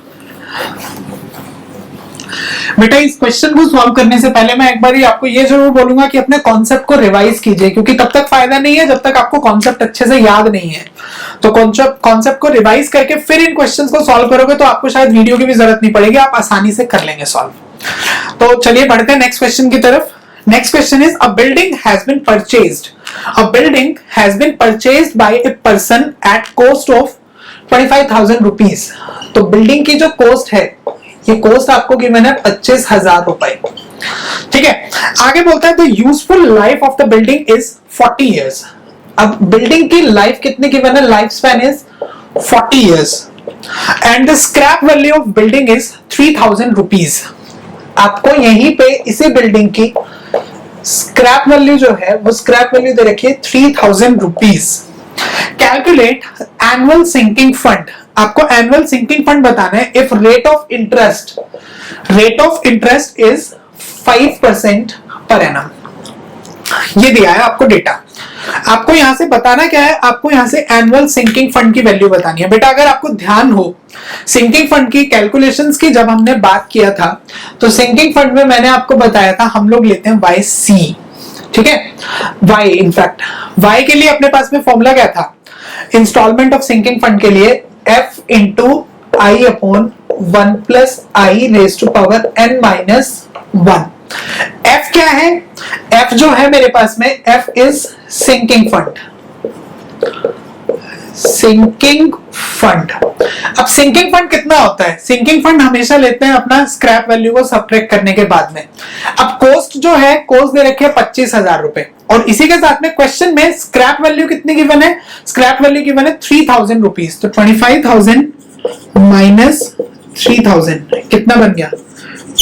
बेटा इस क्वेश्चन को सॉल्व करने से पहले मैं एक बार आपको ये जरूर बोलूंगा कि अपने कॉन्सेप्ट को रिवाइज कीजिए, क्योंकि तब तक फायदा नहीं है जब तक आपको कॉन्सेप्ट अच्छे से याद नहीं है। तो कॉन्सेप्ट को रिवाइज करके फिर इन क्वेश्चंस को सॉल्व करोगे तो आपको शायद वीडियो की भी जरूरत नहीं पड़ेगी, आप आसानी से कर लेंगे सॉल्व। तो चलिए बढ़ते हैं नेक्स्ट क्वेश्चन की तरफ। Next question is a building has been purchased. A building has been purchased by a person at cost of 25,000 rupees. तो बिल्डिंग की जो कॉस्ट है, ये कॉस्ट आपको गिवन है 25,000 रुपए। ठीक है, आगे बोलता है the useful life of the building is 40 years. अब बिल्डिंग की लाइफ कितनी गिवन है, life span is 40 years and the scrap value of building is 3,000 rupees. आपको यहीं पे इसी बिल्डिंग की स्क्रैप वैल्यू जो है वो स्क्रैप वैल्यू दे रखी है 3,000 rupees. Calculate annual sinking fund. आपको एनुअल सिंकिंग फंड बताना है if rate of interest is 5% per annum. ये दिया है आपको डेटा। आपको यहां से बताना क्या है, आपको यहां से एनुअल सिंकिंग फंड की वैल्यू बतानी है। बेटा अगर आपको ध्यान हो सिंकिंग फंड की कैलकुलेशंस की जब हमने बात किया था, तो सिंकिंग फंड में मैंने आपको बताया था हम लोग लेते हैं YC। ठीक है, Y इनफैक्ट Y के लिए अपने पास में फॉर्मूला क्या था, इंस्टॉलमेंट ऑफ सिंकिंग फंड के लिए F into I upon 1 plus I raise to power n minus 1। F क्या है, F जो है मेरे पास में F is sinking fund. Sinking fund, अब सिंकिंग फंड कितना होता है, सिंकिंग फंड हमेशा लेते हैं अपना स्क्रैप वैल्यू को सब्ट्रैक्ट करने के बाद में। अब कॉस्ट जो है, कॉस्ट दे रखी है 25,000 रुपए, और इसी के साथ में क्वेश्चन में स्क्रैप वैल्यू कितनी गिवन है, स्क्रैप वैल्यू गिवन है 3,000 रुपीज। तो 25,000 माइनस 3,000 कितना बन गया,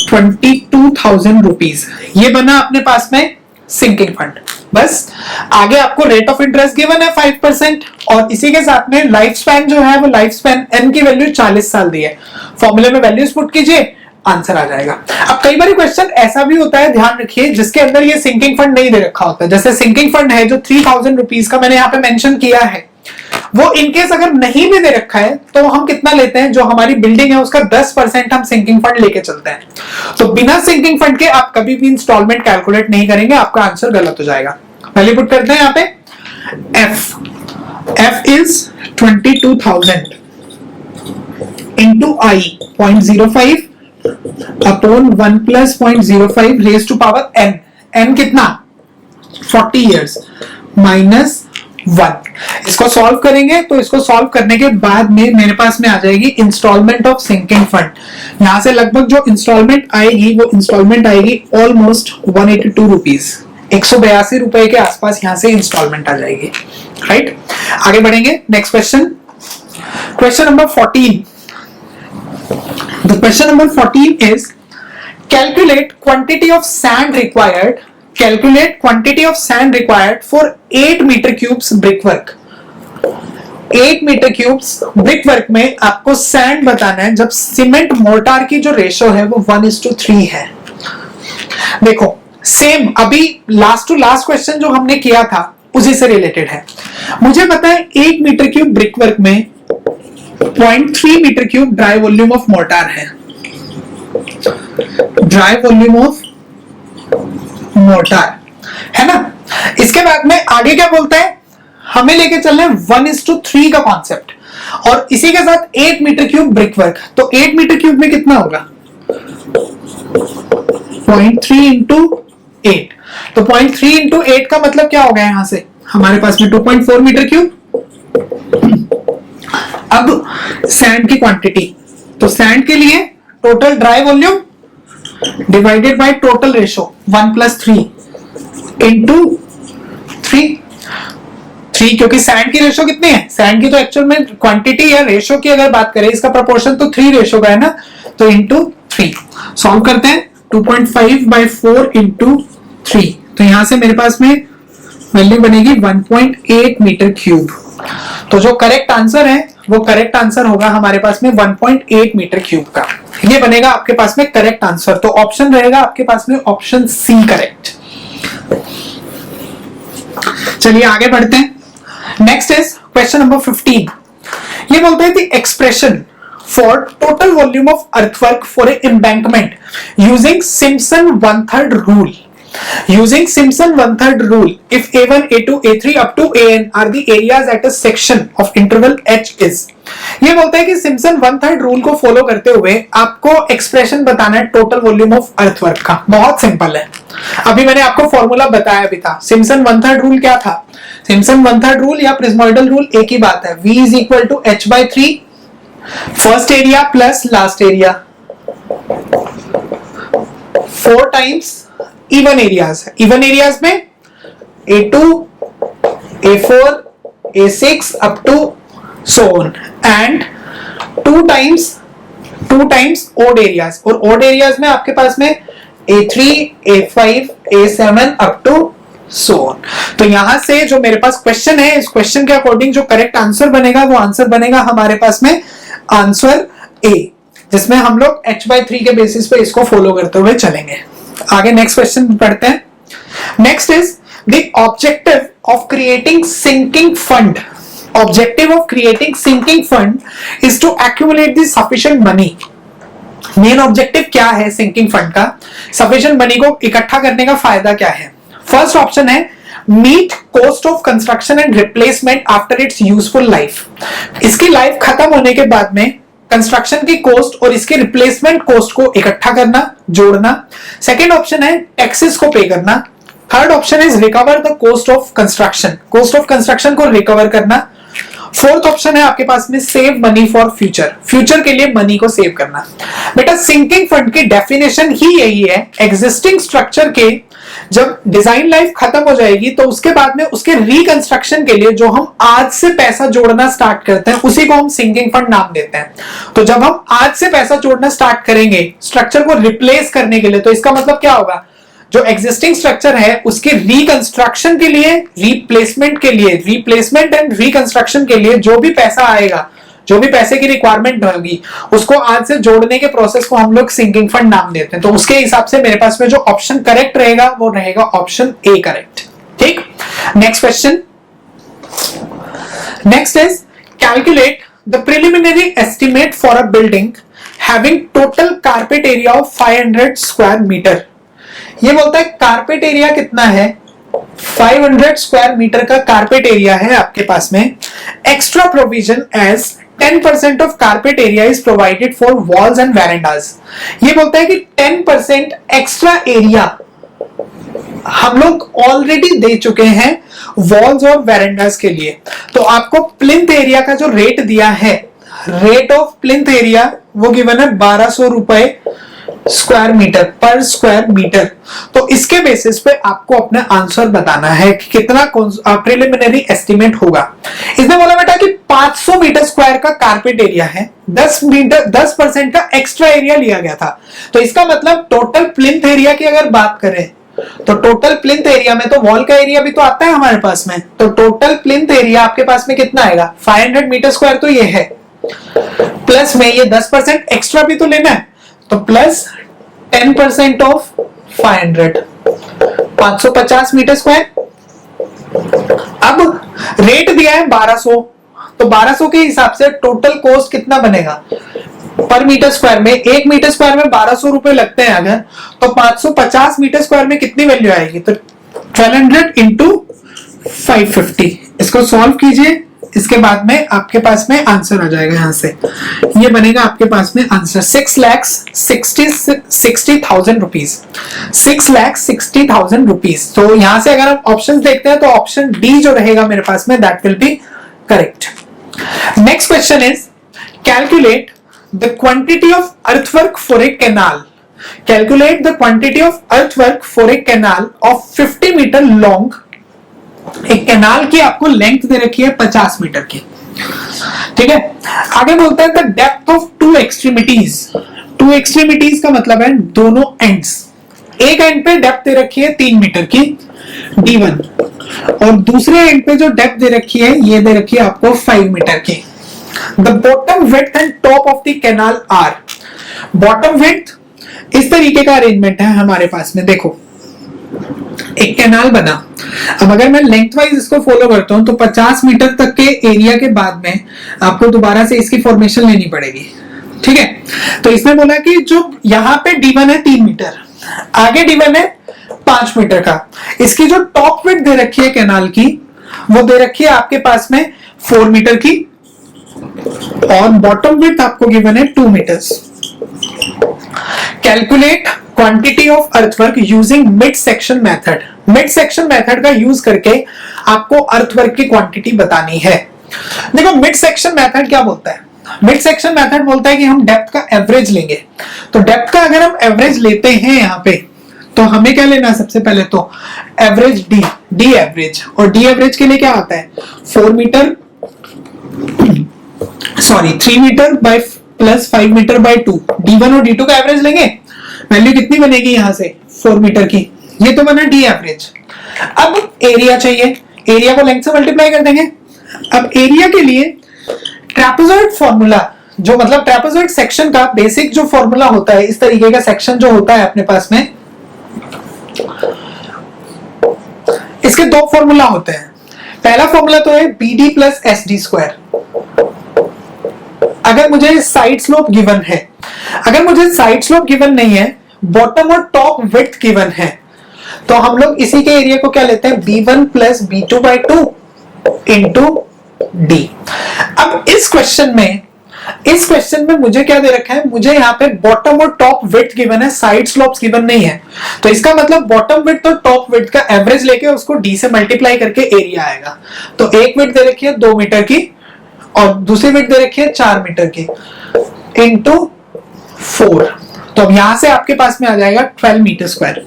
22,000 रुपीज। ये बना अपने पास में सिंकिंग फंड। बस आगे आपको रेट ऑफ इंटरेस्ट गिवन है 5%, और इसी के साथ में लाइफ स्पैन जो है वो लाइफ स्पैन n की वैल्यू 40 साल दी है। फॉर्मूले में वैल्यूज पुट कीजिए, आंसर आ जाएगा। अब कई बार क्वेश्चन ऐसा भी होता है, ध्यान रखिए, जिसके अंदर ये सिंकिंग फंड नहीं दे रखा होता है। जैसे सिंकिंग फंड है जो 3,000 रुपीज का मैंने यहाँ पे मेंशन किया है, वो इनकेस अगर नहीं भी दे रखा है तो हम कितना लेते हैं, जो हमारी बिल्डिंग है उसका 10% हम सिंकिंग फंड लेके चलते हैं। तो बिना सिंकिंग फंड के आप कभी भी इंस्टॉलमेंट कैलकुलेट नहीं करेंगे, आपका आंसर गलत हो जाएगा। पहले पुट करते हैं यहाँ पे F is 22,000 into I 0.05 upon 1 plus 0.05 raise to power n। n कितना, 40 इयर्स माइनस 1। इसको सॉल्व करेंगे तो इसको सॉल्व करने के बाद में मेरे पास में आ जाएगी इंस्टॉलमेंट ऑफ सिंकिंग फंड। यहां से लगभग जो इंस्टॉलमेंट आएगी वो इंस्टॉलमेंट आएगी ऑलमोस्ट 182 रुपीज, 182 रुपए के आसपास यहां से इंस्टॉलमेंट आ जाएगी। राइट, आगे बढ़ेंगे। Next question, question number 14। The question number 14 is calculate quantity of sand required for 8 meter cubes brickwork। 8 metre cubes brickwork में आपको सैंड बताना है जब सीमेंट मोर्टार की जो रेशो है वो 1:3 है। देखो सेम अभी लास्ट टू लास्ट क्वेश्चन जो हमने किया था उसी से रिलेटेड है। मुझे पता है 1 मीटर क्यूब ब्रिकवर्क में 0.3 metre cube dry volume of mortar है, ड्राई वॉल्यूम ऑफ मोर्टार है ना। इसके बाद में आगे क्या बोलता है, हमें लेके चलना है 1:3 का कॉन्सेप्ट और इसी के साथ 8 मीटर क्यूब ब्रिकवर्क। तो 8 मीटर क्यूब में कितना होगा 0.3 इंटू 8, तो 0.3 इंटू 8 का मतलब क्या होगा, यहां से हमारे पास में 2.4 मीटर क्यूब। अब सैंड की क्वांटिटी, तो सैंड के लिए total dry volume divided by total ratio 1+3 into 3, क्योंकि सैंड की रेशो कितनी है, सैंड की तो एक्चुअल में क्वांटिटी या रेशो की अगर बात करें इसका प्रोपोर्शन तो 3 रेशो का है ना, तो इंटू 3। सॉल्व करते हैं 2.5/4 इंटू 3, तो यहां से मेरे पास में वैल्यू बनेगी 1.8 मीटर क्यूब। तो जो करेक्ट आंसर है वो करेक्ट आंसर होगा हमारे पास में 1.8 मीटर क्यूब का। ये बनेगा आपके पास में करेक्ट आंसर। तो ऑप्शन रहेगा आपके पास में ऑप्शन सी करेक्ट। चलिए आगे बढ़ते हैं। Next is question number 15। ये बोलते हैं the expression for total volume of earthwork for A embankment using Simpson 1/3 rule. Using Simpson 1/3 rule, if A1, A2, A3 up to AN are the areas at a section of interval H is। ये बोलता है कि सिम्पसन 1/3 रूल को फॉलो करते हुए आपको एक्सप्रेशन बताना है टोटल वॉल्यूम ऑफ अर्थवर्क का। बहुत सिंपल है, अभी मैंने आपको फॉर्मूला बताया भी था। सिम्पसन 1/3 रूल क्या था, सिम्पसन 1/3 रूल या प्रिज्मोइडल रूल एक ही बात है, V is equal to H/3 first area plus last area 4 times even areas है। इवन एरियाज में A2, A4, A6 up to so on and 2 times odd areas, और odd एरियाज में आपके पास में A3, A5, A7 up to so on। तो यहां से जो मेरे पास क्वेश्चन है, इस क्वेश्चन के अकॉर्डिंग जो करेक्ट आंसर बनेगा वो आंसर बनेगा हमारे पास में आंसर A, जिसमें हम लोग H/3 के बेसिस पे इसको फॉलो करते हुए चलेंगे। आगे नेक्स्ट क्वेश्चन पढ़ते हैं। Next is the objective of creating sinking fund. Objective of creating sinking fund is to accumulate the sufficient money. Main objective क्या है सिंकिंग फंड का, सफिशिएंट मनी को इकट्ठा करने का फायदा क्या है। फर्स्ट ऑप्शन है meet cost of construction and replacement after its useful life. इसकी लाइफ खत्म होने के बाद में कंस्ट्रक्शन की कॉस्ट और इसके रिप्लेसमेंट कॉस्ट को इकट्ठा करना, जोड़ना। सेकेंड ऑप्शन है टैक्सेस को पे करना। Third option is recover the cost of construction, cost of construction को रिकवर करना। फोर्थ ऑप्शन है आपके पास में save money for future, future के लिए मनी को सेव करना। बेटा सिंकिंग फंड की डेफिनेशन ही यही है, एग्जिस्टिंग स्ट्रक्चर के जब डिजाइन लाइफ खत्म हो जाएगी तो उसके बाद में उसके रिकंस्ट्रक्शन के लिए जो हम आज से पैसा जोड़ना स्टार्ट करते हैं उसी को हम सिंकिंग फंड नाम देते हैं। तो जब हम आज से पैसा जोड़ना स्टार्ट करेंगे स्ट्रक्चर को रिप्लेस करने के लिए, तो इसका मतलब क्या होगा, जो एग्जिस्टिंग स्ट्रक्चर है उसके रिकंस्ट्रक्शन के लिए, रिप्लेसमेंट के लिए, रिप्लेसमेंट एंड रिकंस्ट्रक्शन के लिए जो भी पैसा आएगा, जो भी पैसे की रिक्वायरमेंट होगी उसको आज से जोड़ने के प्रोसेस को हम लोग सिंकिंग फंड नाम देते हैं। तो उसके हिसाब से मेरे पास में जो ऑप्शन करेक्ट रहेगा वो रहेगा ऑप्शन ए करेक्ट। ठीक, next question. Next is calculate the preliminary estimate for a building having total carpet area of 500 square metre. ये बोलता है कारपेट एरिया कितना है, 500 स्क्वायर मीटर का कारपेट एरिया है आपके पास में। Extra provision as 10% of carpet area is provided for walls and verandahs. ये बोलता है कि 10% एक्स्ट्रा एरिया हम लोग ऑलरेडी दे चुके हैं वॉल्स और वेरेंडास के लिए। तो आपको प्लिंथ एरिया का जो रेट दिया है, रेट ऑफ प्लिंथ एरिया वो गिवन है 1200 रुपए स्क्वायर मीटर पर स्क्वायर मीटर। तो इसके बेसिस पे आपको अपना आंसर बताना है कि कितना प्रिलिमिनरी एस्टिमेट होगा। इसने बोला बेटा कि 500 मीटर स्क्वायर का कारपेट एरिया है, 10% का एक्स्ट्रा एरिया लिया गया था। तो इसका मतलब टोटल प्लिंथ एरिया की अगर बात करें तो टोटल प्लिंथ एरिया में तो वॉल का एरिया भी तो आता है हमारे पास में, तो टोटल प्लिंथ एरिया आपके पास में कितना आएगा 500 मीटर स्क्वायर। तो ये है प्लस में ये 10% एक्स्ट्रा भी तो लेना है, तो प्लस 10% ऑफ 500, 550 मीटर स्क्वायर। अब रेट दिया है 1200, तो 1200 के हिसाब से टोटल कॉस्ट कितना बनेगा पर मीटर स्क्वायर में, 1 मीटर स्क्वायर में 1200 रुपए लगते हैं अगर, तो 550 मीटर स्क्वायर में कितनी वैल्यू आएगी, तो 1200 इंटू 550। इसको सॉल्व कीजिए, इसके बाद में आपके पास में आंसर आ जाएगा। यहां से ये बनेगा आपके पास में आंसर 6,60,000 रुपीज, 6,60,000 रुपीज। तो यहां से अगर हम ऑप्शंस देखते हैं तो ऑप्शन डी जो रहेगा मेरे पास में that will be correct. Next question is calculate the quantity of earthwork for a canal. Calculate the quantity of earthwork for a canal of 50 metre long. एक कैनाल की आपको लेंथ दे रखी है 50 मीटर की, ठीक है। आगे बोलते हैं the depth of two extremities. Two extremities का मतलब है दोनों एंड्स। एक एंड पे डेप्थ दे रखी है 3 मीटर की D1, और दूसरे एंड पे जो डेप्थ दे रखी है ये दे रखी है आपको 5 मीटर की। The bottom width and top of the canal are. Bottom width इस तरीके का अरेंजमेंट है हमारे पास में, देखो एक कैनाल बना। अब अगर मैं लेंथ वाइज इसको फॉलो करता हूं तो 50 मीटर तक के एरिया के बाद में आपको दोबारा से इसकी फॉर्मेशन लेनी पड़ेगी, ठीक है। तो इसने बोला कि जो यहां पे D1 है 3 मीटर, आगे D1 है 5 मीटर का। इसकी जो टॉप विड्थ दे रखी है कैनाल की वो दे रखी है आपके पास में 4 मीटर की, और बॉटम विड्थ आपको गिवन है 2 metres. Calculate quantity of earthwork using mid section method. Mid section method का यूज करके आपको अर्थवर्क की क्वांटिटी बतानी है। देखो मिड सेक्शन मेथड क्या बोलता है, मिड सेक्शन मेथड बोलता है कि हम डेप्थ का एवरेज लेंगे। तो डेप्थ का अगर हम एवरेज लेते हैं यहाँ पे तो हमें क्या लेना है, सबसे पहले तो एवरेज डी एवरेज, और डी एवरेज के लिए क्या आता है 3 metre by plus 5 metre by 2। D1 और D2 का एवरेज लेंगे, वैल्यू कितनी बनेगी यहां से 4 मीटर की, ये तो बना डी एवरेज। अब एरिया चाहिए, एरिया को लेंथ से मल्टीप्लाई कर देंगे। अब एरिया के लिए ट्रैपेजॉइड फॉर्मूला, जो मतलब ट्रैपेजॉइड सेक्शन का बेसिक जो फॉर्मूला होता है, इस तरीके का सेक्शन जो होता है अपने पास में, इसके दो फॉर्मूला होते हैं। पहला फॉर्मूला तो है BD प्लस SD स्क्वायर। अगर मुझे साइड स्लोप गिवन है, अगर मुझे साइड स्लोप गिवन नहीं है, बॉटम और टॉप विड्थ गिवन है, तो हम लोग इसी के एरिया को क्या लेते हैं B1 plus B2 by 2 into D। अब इस क्वेश्चन में मुझे क्या दे रखा है, मुझे यहाँ पे बॉटम और टॉप विड्थ गिवन है, साइड स्लोप्स गिवन नहीं है। तो इसका मतलब बॉटम विड्थ और टॉप विड्थ का एवरेज लेके उसको D से मल्टीप्लाई करके एरिया आएगा। तो एक विड्थ दे रखी है 2 मीटर की और दूसरी विड्थ दे रखी है 4 मीटर की इंटू 4। तो अब यहां से आपके पास में आ जाएगा 12 मीटर स्क्वायर।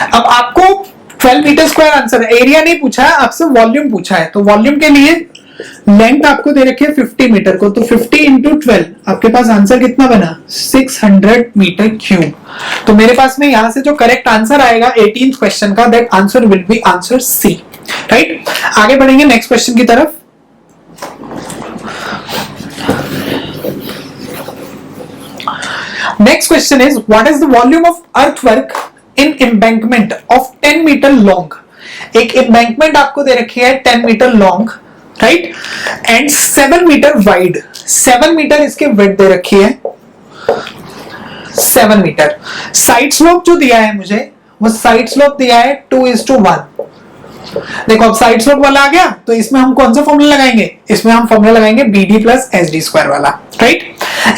अब आपको 12 मीटर स्क्वायर आंसर है, एरिया नहीं पूछा है, आपसे वॉल्यूम पूछा है। तो वॉल्यूम के लिए लेंथ आपको दे रखी है 50 मीटर को, तो 50 इंटू 12 आपके पास आंसर कितना बना 600 मीटर क्यूब। तो मेरे पास में यहां से जो करेक्ट आंसर आएगा 18th क्वेश्चन का, that answer will be answer C, right. आगे बढ़ेंगे नेक्स्ट क्वेश्चन की तरफ। Next question is what is the volume of earthwork in embankment of 10 meter long? एक embankment आपको दे रखी है 10 metre long, right, and 7 metre wide. 7 metre इसके विड्थ दे रखी है, 7 मीटर। साइड स्लोप जो दिया है मुझे, वो साइड स्लोप दिया है 2:1। देखो अब साइड स्लोप वाला आ गया, तो इसमें हम कौन सा फॉर्मूला लगाएंगे, इसमें हम फॉर्मूला लगाएंगे BD प्लस SD स्क्वायर वाला, राइट।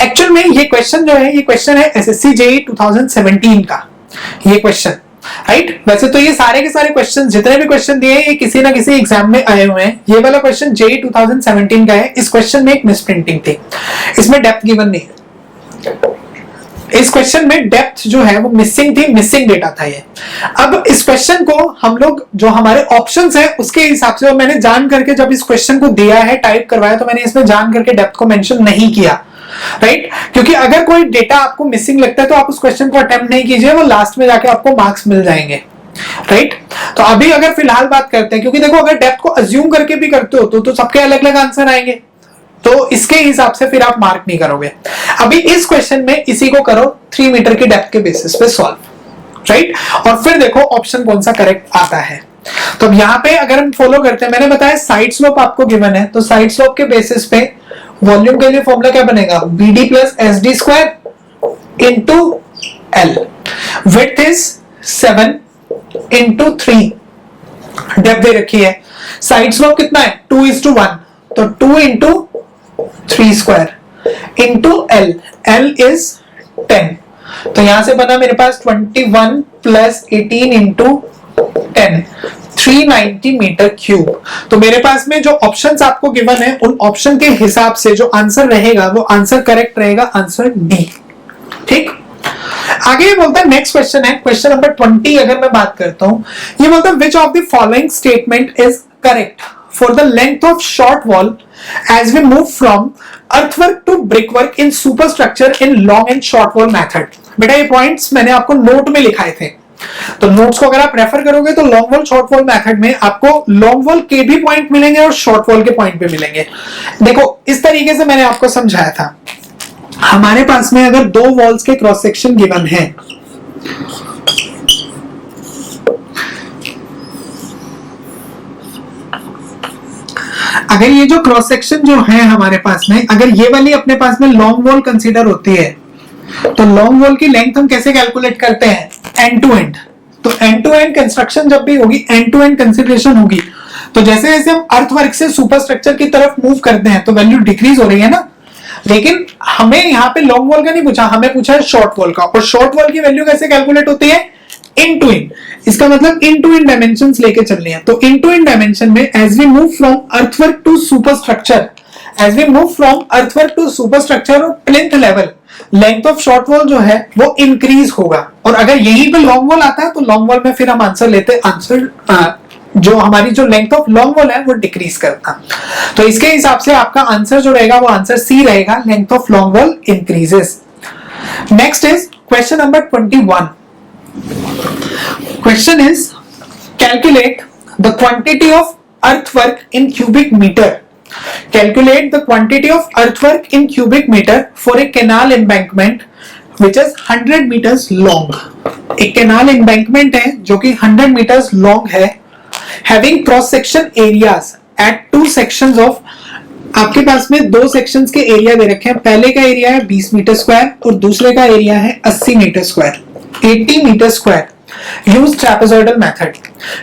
एक्चुअल में ये क्वेश्चन जो है, ये क्वेश्चन है SSC JEE 2017 का ये क्वेश्चन। राइट। वैसे तो ये सारे के सारे क्वेश्चन, जितने भी क्वेश्चन दिए हैं, ये किसी ना किसी एग्जाम में आए हुए हैं। ये वाला क्वेश्चन जेईई 2017 का है। इस क्वेश्चन में एक मिसप्रिंटिंग थी, इसमें डेप्थ गिवन नहीं है। इस क्वेश्चन में डेप्थ जो है वो मिसिंग थी, मिसिंग डेटा था ये। अब इस क्वेश्चन को हम लोग जो हमारे ऑप्शंस है उसके हिसाब से, और मैंने जान करके जब इस क्वेश्चन को दिया है, टाइप करवाया, तो मैंने इसमें जान करके डेप्थ को मेंशन नहीं किया, राइट। क्योंकि अगर कोई डेटा आपको मिसिंग लगता है तो आप उस क्वेश्चन को अटेम्प्ट नहीं कीजिए, वो लास्ट में जाके आपको मार्क्स मिल जाएंगे, राइट। तो अभी अगर फिलहाल बात करते हैं, क्योंकि देखो अगर डेप्थ को अज्यूम करके भी करते हो तो सबके अलग अलग आंसर आएंगे, तो इसके हिसाब से फिर आप मार्क नहीं करोगे। अभी इस क्वेश्चन में इसी को करो 3 मीटर की डेप्थ के बेसिस पे सॉल्व, राइट। और फिर देखो ऑप्शन कौन सा करेक्ट आता है। तो यहाँ पे अगर हम फॉलो करते हैं, मैंने बताया साइड स्लोप आपको गिवन है, तो साइड स्लोप के बेसिस पे वॉल्यूम के लिए फॉर्मूला क्या बनेगा, BD plus SD square into L। Width is 7 into 3, depth दे रखी है। साइड स्लोप कितना है 2:1, तो 2 into 3 square into L, L is 10। तो यहां से बना मेरे पास 21 प्लस 18 इंटू 10, 390 मीटर क्यूब। तो मेरे पास में जो ऑप्शंस आपको गिवन है, उन ऑप्शन के हिसाब से जो आंसर रहेगा वो आंसर करेक्ट रहेगा, आंसर डी, ठीक। आगे ये बोलता है, नेक्स्ट क्वेश्चन है क्वेश्चन नंबर 20। अगर मैं बात करता हूं, ये बोलता है विच of the following statement is correct for the length of short wall as we move from earthwork to brickwork in superstructure in long and short wall method। बेटा ये पॉइंट्स मैंने आपको नोट में लिखाए थे, तो नोट्स को अगर आप रेफर करोगे तो long wall short wall method में आपको लॉन्ग वॉल के भी पॉइंट मिलेंगे और शॉर्ट वॉल के पॉइंट भी मिलेंगे। देखो इस तरीके से मैंने आपको समझाया था, हमारे पास में अगर दो वॉल्स के क्रॉस सेक्शन गिवन है, अगर ये जो क्रॉस सेक्शन जो है हमारे पास में, अगर ये वाली अपने पास में लॉन्ग वॉल कंसीडर होती है, तो लॉन्ग वॉल की लेंथ हम कैसे कैलकुलेट करते हैं, एंड टू एंड। तो एंड टू एंड कंस्ट्रक्शन जब भी होगी, एंड टू एंड कंसीडरेशन होगी, तो जैसे जैसे हम अर्थवर्क से सुपर स्ट्रक्चर की तरफ मूव करते हैं तो वैल्यू डिक्रीज हो रही है ना। लेकिन हमें यहाँ पे लॉन्ग वॉल का नहीं पूछा, हमें पूछा है शॉर्ट वॉल का, और शॉर्ट वॉल की वैल्यू कैसे कैलकुलेट होती है, इन टू इन। इसका मतलब इन टू इन डायमेंशंस लेके चलनी है। तो इन टू इन डायमेंशन में as we move from earthwork to super structure, as we move from earthwork to super structure और plinth level, length of short wall जो है वो इंक्रीज होगा। और अगर यहीं पे लॉन्ग वॉल आता है तो लॉन्ग वॉल में फिर हम आंसर लेते, आंसर जो हमारी जो लेंथ ऑफ लॉन्ग वॉल है वो डिक्रीज करता। तो इसके हिसाब से आपका आंसर जो रहेगा वो आंसर सी रहेगा, length of long wall increases. Next is question number 21। Question is, calculate the quantity of earthwork in cubic meter. Calculate the quantity of earthwork in cubic meter for a canal embankment which is 100 meters long. एक canal embankment है जो कि 100 meters long है, having cross section areas at two sections of, आपके पास में दो सेक्शंस के एरिया दे रखे हैं। पहले का एरिया है 20 मीटर स्क्वायर और दूसरे का एरिया है 80 metre square, 80 metre square. Use trapezoidal method.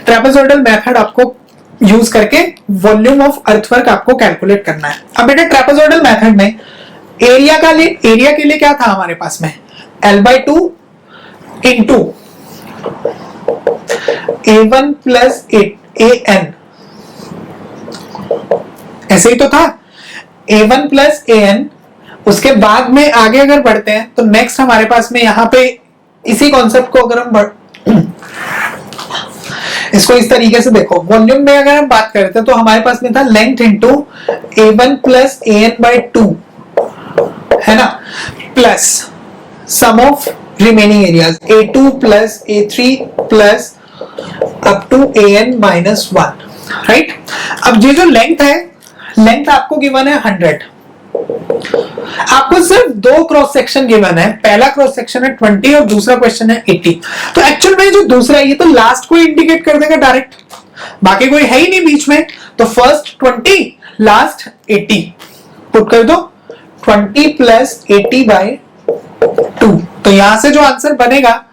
Trapezoidal method आपको यूज करके वॉल्यूम ऑफ अर्थवर्क आपको कैलकुलेट करना है। अब बेटा ट्रेपेजॉइडल मेथड में एरिया के लिए क्या था हमारे पास में, L/2 into A1 plus AN, ऐसे ही तो था, A1 प्लस AN। उसके बाद में आगे अगर बढ़ते हैं तो नेक्स्ट हमारे पास में यहाँ पे इसी कॉन्सेप्ट को अगर हम इसको इस तरीके से देखो, वॉल्यूम में अगर हम बात करते हैं तो हमारे पास में था length into A1 plus AN/2, है ना, plus sum of remaining areas A2 plus A3 plus up to AN-1, right. अब ये जो लेंथ है, लेंथ आपको गिवन है 100, आपको सिर्फ दो क्रॉस सेक्शन गिवन है, पहला क्रॉस सेक्शन है 20 और दूसरा क्वेश्चन है 80। तो एक्चुअल में जो दूसरा है ये तो लास्ट को इंडिकेट कर देगा डायरेक्ट, बाकी कोई है ही नहीं बीच में। तो फर्स्ट 20, लास्ट 80, पुट कर दो 20 प्लस 80/2। तो यहां से जो आंसर बनेगा,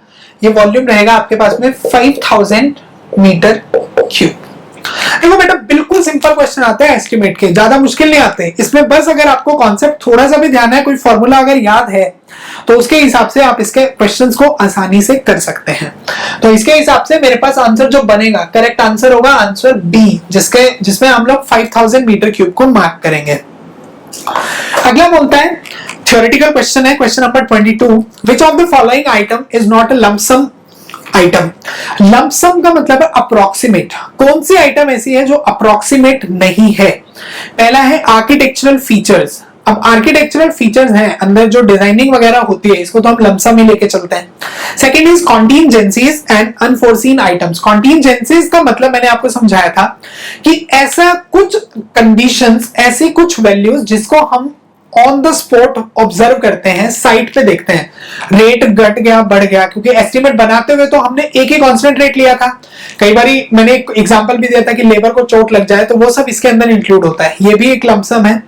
ये वॉल्यूम रहेगा आपके पास में 5000 मीटर क्यूब। देखो बेटा बिल्कुल सिंपल क्वेश्चन आते हैं एस्टिमेट के, ज्यादा मुश्किल नहीं आते इसमें। बस अगर आपको कॉन्सेप्ट थोड़ा सा भी ध्यान है, कोई फॉर्मूला अगर याद है, तो उसके हिसाब से आप इसके क्वेश्चंस को आसानी से कर सकते हैं। तो इसके हिसाब से मेरे पास आंसर जो बनेगा, करेक्ट आंसर होगा आंसर बी, जिसमें हम लोग 5000 मीटर क्यूब को मार्क करेंगे। अगला बोलता है थ्योरेटिकल क्वेश्चन है, question number 22, which of the following item is not a lump sum item. Lump sum का मतलब है अप्रोक्सीमेट। कौन सी आइटम ऐसी है जो अप्रोक्सीमेट नहीं है? पहला है आर्किटेक्चरल फीचर्स। अब आर्किटेक्चरल फीचर्स हैं, अंदर जो डिजाइनिंग वगैरह होती है, इसको तो हम लंप सम ही लेके चलते हैं। Second is contingencies and unforeseen items. Contingencies का मतलब मैंने आपको समझाया था कि ऐसा कुछ कंडीशंस, ऐसी कुछ वैल्यूज जिसको हम ऑन द स्पॉट ऑब्जर्व करते हैं, साइट पे देखते हैं। रेट घट गया, बढ़ गया, क्योंकि एस्टिमेट बनाते हुए तो हमने एक ही कांस्टेंट रेट लिया था। कई बारी मैंने एक एग्जांपल भी दिया था कि लेबर को चोट लग जाए, तो वो सब इसके अंदर इंक्लूड होता है। ये भी एक लंप सम है।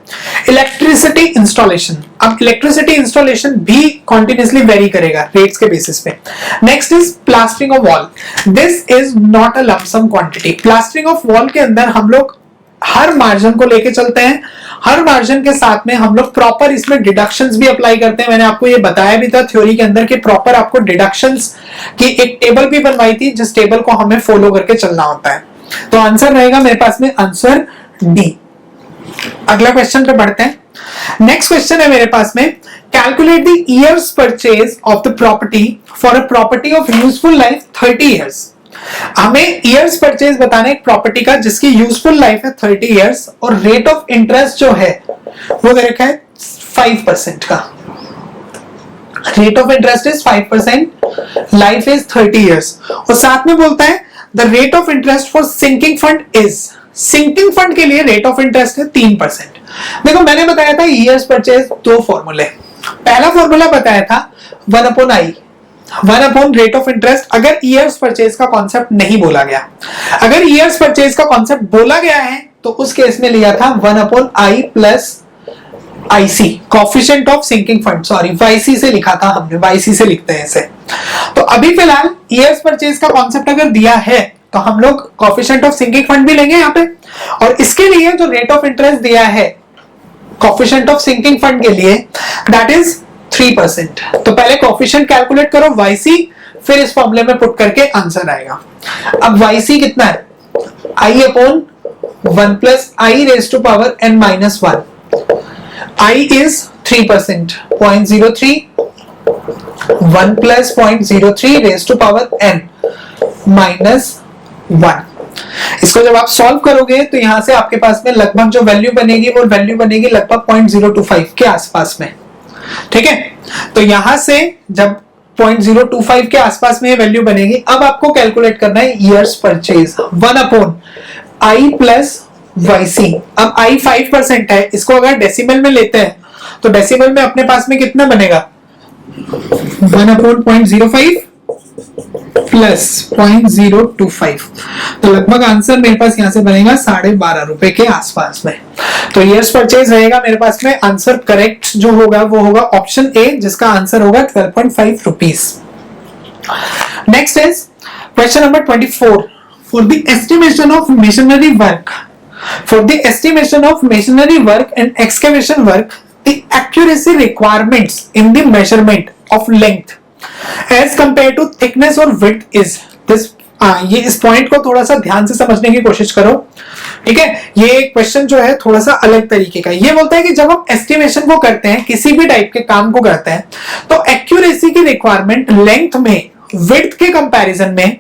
इलेक्ट्रिसिटी इंस्टॉलेशन, अब इलेक्ट्रिसिटी इंस्टॉलेशन भी कॉन्टिन्यूसली वेरी करेगा रेट्स के बेसिस पे। Next is plastering of wall. This is not a lump sum quantity. Plastering of wall के अंदर हम लोग हर मार्जिन को लेके चलते हैं, हर मार्जिन के साथ में हम लोग प्रॉपर इसमें डिडक्शंस भी अप्लाई करते हैं। मैंने आपको ये बताया भी था थ्योरी के अंदर कि प्रॉपर आपको डिडक्शंस की एक टेबल भी बनवाई थी, जिस टेबल को हमें फॉलो करके चलना होता है। तो आंसर रहेगा मेरे पास में आंसर डी। अगला क्वेश्चन पे बढ़ते हैं। नेक्स्ट क्वेश्चन है मेरे पास में, calculate the years purchase of the property for a property of useful life 30 years. हमें इयर्स परचेज बताना है एक प्रॉपर्टी का जिसकी यूजफुल लाइफ है 30 इयर्स, और रेट ऑफ इंटरेस्ट जो है वो दे रखा है 5% का। Rate of interest is 5%, life is 30 years, और साथ में बोलता है the rate of interest for sinking fund is. Sinking fund के लिए रेट ऑफ इंटरेस्ट है 3%। देखो मैंने बताया था इयर्स परचेज दो फॉर्मूले। पहला फॉर्मूला बताया था 1/i, 1 रेट ऑफ इंटरेस्ट, अगर ईयर्स परचेज का कॉन्सेप्ट नहीं बोला गया। अगर ईयर्स परचेज का कॉन्सेप्ट बोला गया है तो उस केस में लिया था 1/i plus IC, coefficient of sinking fund, sorry YC से लिखा था हमने, YC से लिखते हैं इसे। तो अभी फिलहाल ईयर्स परचेज का कॉन्सेप्ट अगर दिया है तो हम लोग कोएफिशिएंट ऑफ सिंकिंग फंड भी लेंगे यहाँ पे, और इसके लिए जो रेट ऑफ इंटरेस्ट दिया है कोएफिशिएंट ऑफ सिंकिंग फंड के लिए, दैट इज 3%। तो पहले कोएफिशिएंट कैलकुलेट करो YC, फिर इस फॉर्मूले में पुट करके आंसर आएगा। अब YC कितना है? I/1 plus I raise to power n minus 1। I is 3%, 0.03, 1 plus 0.03 raise to power n minus 1। इसको जब आप सॉल्व करोगे तो यहां से आपके पास में लगभग जो वैल्यू बनेगी वो वैल्यू बनेगी लगभग 0.025 के आसपास में। ठीक है, तो यहां से जब 0.025 के आसपास में वैल्यू बनेगी, अब आपको कैलकुलेट करना है years purchase 1/i plus YC। अब I 5% है, इसको अगर डेसिमल में लेते हैं तो डेसिमल में अपने पास में कितना बनेगा? 1/0.05 प्लस 0.025, तो लगभग आंसर मेरे पास यहां से बनेगा 12.5 रुपए के आसपास में। तो ईयर्स परचेज रहेगा मेरे पास में। आंसर करेक्ट जो होगा वो होगा ऑप्शन ए, जिसका आंसर होगा 12.5 rupees. Next is question number 24, for the estimation of masonry work, for the estimation of masonry work and excavation work, the accuracy requirements in the measurement of length as compare to thickness और विड्थ इज दिस। ये इस पॉइंट को थोड़ा सा ध्यान से समझने की कोशिश करो। ठीक है, ये क्वेश्चन जो है थोड़ा सा अलग तरीके का। ये बोलता है कि जब हम एस्टिमेशन को करते हैं, किसी भी टाइप के काम को करते हैं, तो एक्यूरेसी की रिक्वायरमेंट लेंथ में विड्थ के कंपैरिजन में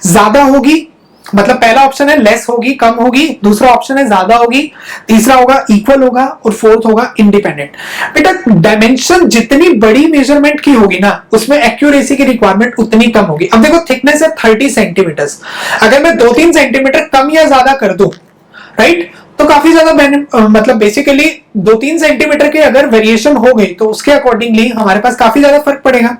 ज्यादा होगी। मतलब पहला ऑप्शन है लेस होगी, कम होगी, दूसरा ऑप्शन है ज्यादा होगी, तीसरा होगा इक्वल होगा, और फोर्थ होगा इंडिपेंडेंट। बेटा डायमेंशन जितनी बड़ी मेजरमेंट की होगी ना, उसमें एक्यूरेसी की रिक्वायरमेंट उतनी कम होगी। अब देखो थिकनेस है 30 सेंटीमीटर, अगर मैं 2-3 सेंटीमीटर कम या ज्यादा कर दूं, राइट, तो काफी ज्यादा मतलब बेसिकली 2-3 सेंटीमीटर के अगर वेरिएशन हो गई तो उसके अकॉर्डिंगली हमारे पास काफी ज्यादा फर्क पड़ेगा।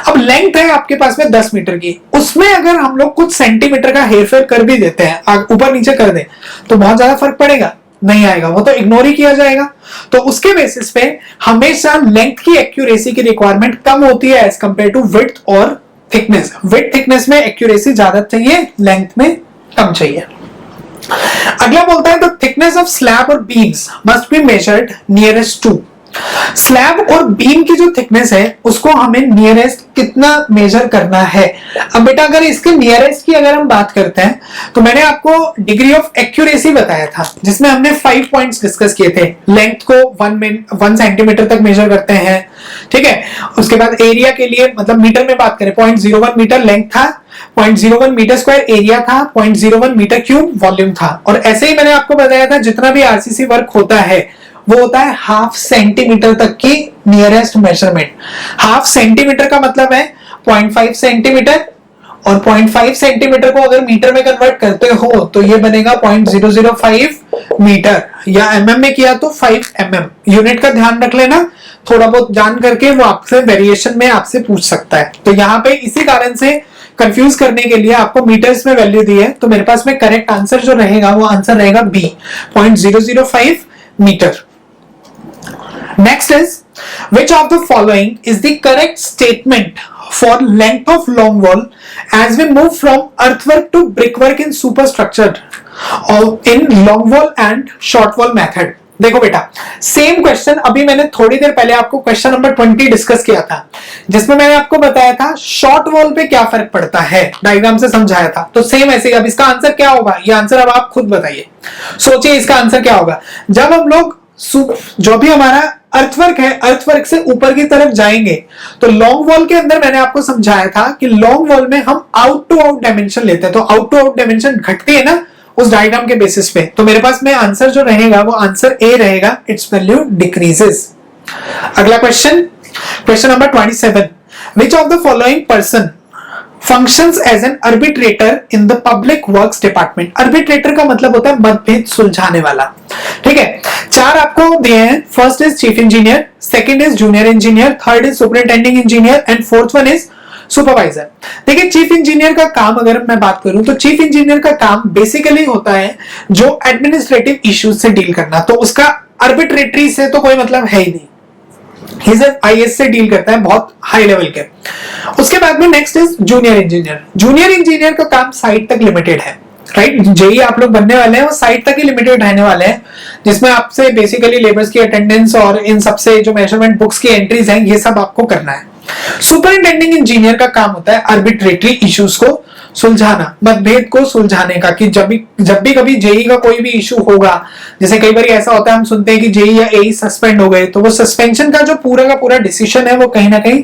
अब लेंथ है आपके पास में 10 मीटर की, उसमें अगर हम लोग कुछ सेंटीमीटर का हेरफेर कर भी देते हैं, ऊपर नीचे कर दें, तो बहुत ज्यादा फर्क पड़ेगा? नहीं आएगा, वो तो इग्नोर ही किया जाएगा। तो उसके बेसिस पे हमेशा लेंथ की एक्यूरेसी की रिक्वायरमेंट कम होती है एज कंपेयर टू विड्थ और थिकनेस। विड्थ थिकनेस में एक्यूरेसी ज्यादा चाहिए, लेंथ में कम चाहिए। अगला बोलता है द थिकनेस ऑफ स्लैब और beams must be measured nearest to. Slab और बीम की जो थिकनेस है उसको हमें नियरेस्ट कितना मेजर करना है। अब बेटा अगर इसके नियरेस्ट की अगर हम बात करते हैं तो मैंने आपको डिग्री ऑफ एक्यूरेसी बताया था जिसमें हमने 5 पॉइंट्स डिस्कस किए थे। लेंथ को 1 सेंटीमीटर तक मेजर करते हैं, ठीक है। उसके बाद एरिया के लिए मतलब मीटर में बात करें 0.01 मीटर लेंथ था, 0.01 मीटर स्क्वायर एरिया था, 0.01 मीटर क्यूब वॉल्यूम था। और ऐसे ही मैंने आपको बताया था जितना भी आरसीसी वर्क होता है वो होता है हाफ सेंटीमीटर तक की नियरेस्ट मेजरमेंट। हाफ सेंटीमीटर का मतलब है 0.5 सेंटीमीटर, और 0.5 सेंटीमीटर को अगर मीटर में कन्वर्ट करते हो तो ये बनेगा 0.005 मीटर, या एमएम में किया तो 5 mm। यूनिट का ध्यान रख लेना, थोड़ा बहुत जान करके वो आपसे वेरिएशन में आपसे पूछ सकता है। तो यहाँ पे इसी कारण से कंफ्यूज करने के लिए आपको मीटर्स में वैल्यू दी है, तो मेरे पास में करेक्ट आंसर जो रहेगा वो आंसर रहेगा B, 0.005 metre. Next is, which of the following is the correct statement for length of long wall as we move from earthwork to brickwork in superstructure or in long wall and short wall method? देखो बेटा, सेम क्वेश्चन अभी मैंने थोड़ी देर पहले आपको क्वेश्चन नंबर 20 डिस्कस किया था जिसमें मैंने आपको बताया था शॉर्ट वॉल पे क्या फर्क पड़ता है, डायग्राम से समझाया था। तो सेम ऐसे ही अब इसका आंसर क्या होगा, ये आंसर अब आप खुद बताइए, सोचिए इसका आंसर क्या होगा। जब हम लोग जो भी हमारा अर्थवर्क है, अर्थवर्क से ऊपर की तरफ जाएंगे तो लॉन्ग वॉल के अंदर मैंने आपको समझाया था कि लॉन्ग वॉल में हम आउट टू आउट डायमेंशन लेते हैं, तो आउट टू आउट डायमेंशन घटती है ना उस डायग्राम के बेसिस पे। तो मेरे पास में आंसर जो रहेगा वो आंसर ए रहेगा, इट्स वैल्यू डिक्रीजेस। अगला question, question number 27, which of the following person functions as an arbitrator in the public works department? arbitrator का मतलब होता है मतभेद सुलझाने वाला, ठीक है। 4 आपको दिए हैं, first is chief engineer, second is junior engineer, third is superintending engineer and fourth one is supervisor. देखिए चीफ इंजीनियर का काम अगर मैं बात करूं तो चीफ इंजीनियर का काम बेसिकली होता है जो एडमिनिस्ट्रेटिव इश्यूज से डील करना, तो उसका आर्बिट्रेटरी से तो कोई मतलब है ही नहीं, आईएएस से डील करता है बहुत हाई लेवल के। उसके बाद में next is junior engineer. Junior engineer का काम साइट तक लिमिटेड है, राइट। जेई आप लोग बनने वाले हैं वो साइट तक ही लिमिटेड रहने वाले हैं, जिसमें आपसे बेसिकली लेबर्स की अटेंडेंस और इन सबसे जो मेजरमेंट बुक्स की एंट्रीज हैं ये सब आपको करना है। सुपरिटेंडिंग इंजीनियर का काम होता है आर्बिट्रेटरी इश्यूज को सुलझाना, मतभेद को सुलझाने का, कि जब भी कभी जेई का कोई भी इशू होगा, जैसे कई बार ऐसा होता है हम सुनते हैं कि जेई या एई सस्पेंड हो गए, तो वो सस्पेंशन का जो पूरा का पूरा डिसीजन है वो कहीं ना कहीं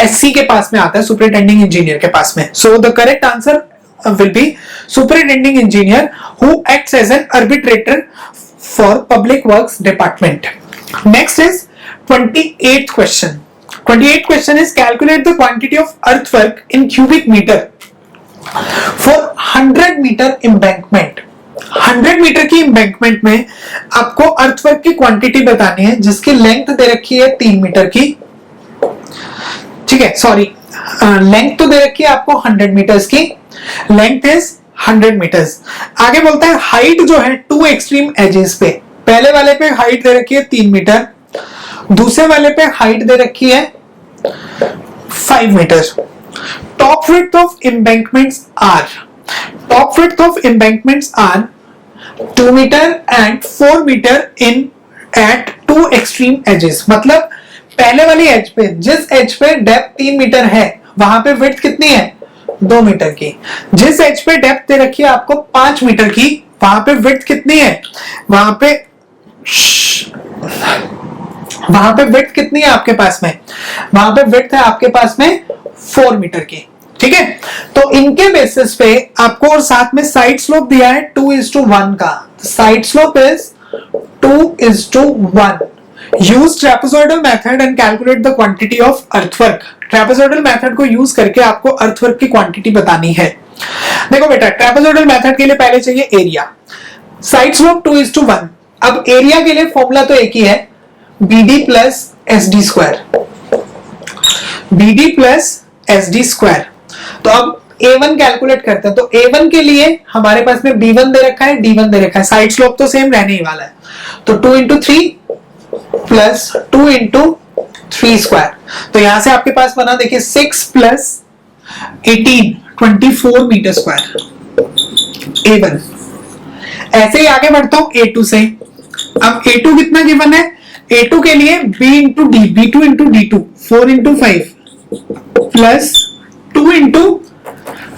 एससी के पास में आता है, सुपरिटेंडिंग इंजीनियर के पास में। So the correct answer will be superintending engineer who acts as an arbitrator for public works department. Next is 28th question. 28th question is calculate the quantity of earthwork in cubic meter for 100 meter embankment. 100 metre की embankment में आपको अर्थवर्क की क्वांटिटी बतानी है जिसकी लेंथ दे रखी है 3 मीटर की, ठीक है। सॉरी, लेंथ तो दे रखी है आपको 100 मीटर्स की, लेंथ इज 100 मीटर्स। आगे बोलता है हाइट जो है 2 एक्सट्रीम एजेस पे, पहले वाले पे हाइट दे रखी है 3 मीटर, दूसरे वाले पे हाइट दे रखी है 5 metre. Top width of embankments are, top width of embankments are 2 metre and 4 metre in at 2 extreme edges. मतलब पहले वाली एज पे, जिस एज पे डेप्थ 3 मीटर है वहां पे विड्थ कितनी है 2 मीटर की, जिस एज पे डेप्थ दे रखी है आपको 5 मीटर की वहां पे विड्थ कितनी है, वहां पे विड्थ कितनी है आपके पास में, वहां पे विड्थ है आपके पास में 4 मीटर की, ठीक है। तो इनके बेसिस पे आपको और साथ में साइड स्लोप दिया है 2:1 का, side slope is 2:1। Use trapezoidal method and calculate the quantity of earthwork. Trapezoidal method को यूज करके आपको अर्थवर्क की क्वांटिटी बतानी है। देखो बेटा, ट्रेपेजोइडल मेथड के लिए पहले चाहिए एरिया, साइड स्लोप 2:1। अब एरिया के लिए फॉर्मूला तो एक ही है, BD plus SD square, BD plus SD square. तो अब A1 कैलकुलेट करते हैं, तो A1 के लिए हमारे पास में B1 दे रखा है, D1 दे रखा है, साइड स्लोप तो सेम रहने ही वाला है, तो 2 into 3 प्लस 2 into 3 स्क्वायर। तो यहां से आपके पास बना देखिए 6 प्लस 18 24 मीटर स्क्वायर A1। ऐसे ही आगे बढ़ता हूं A2 से। अब A2 कितना गिवन है, A2 के लिए B into D, B2 into D2, 4 into 5 plus 2 into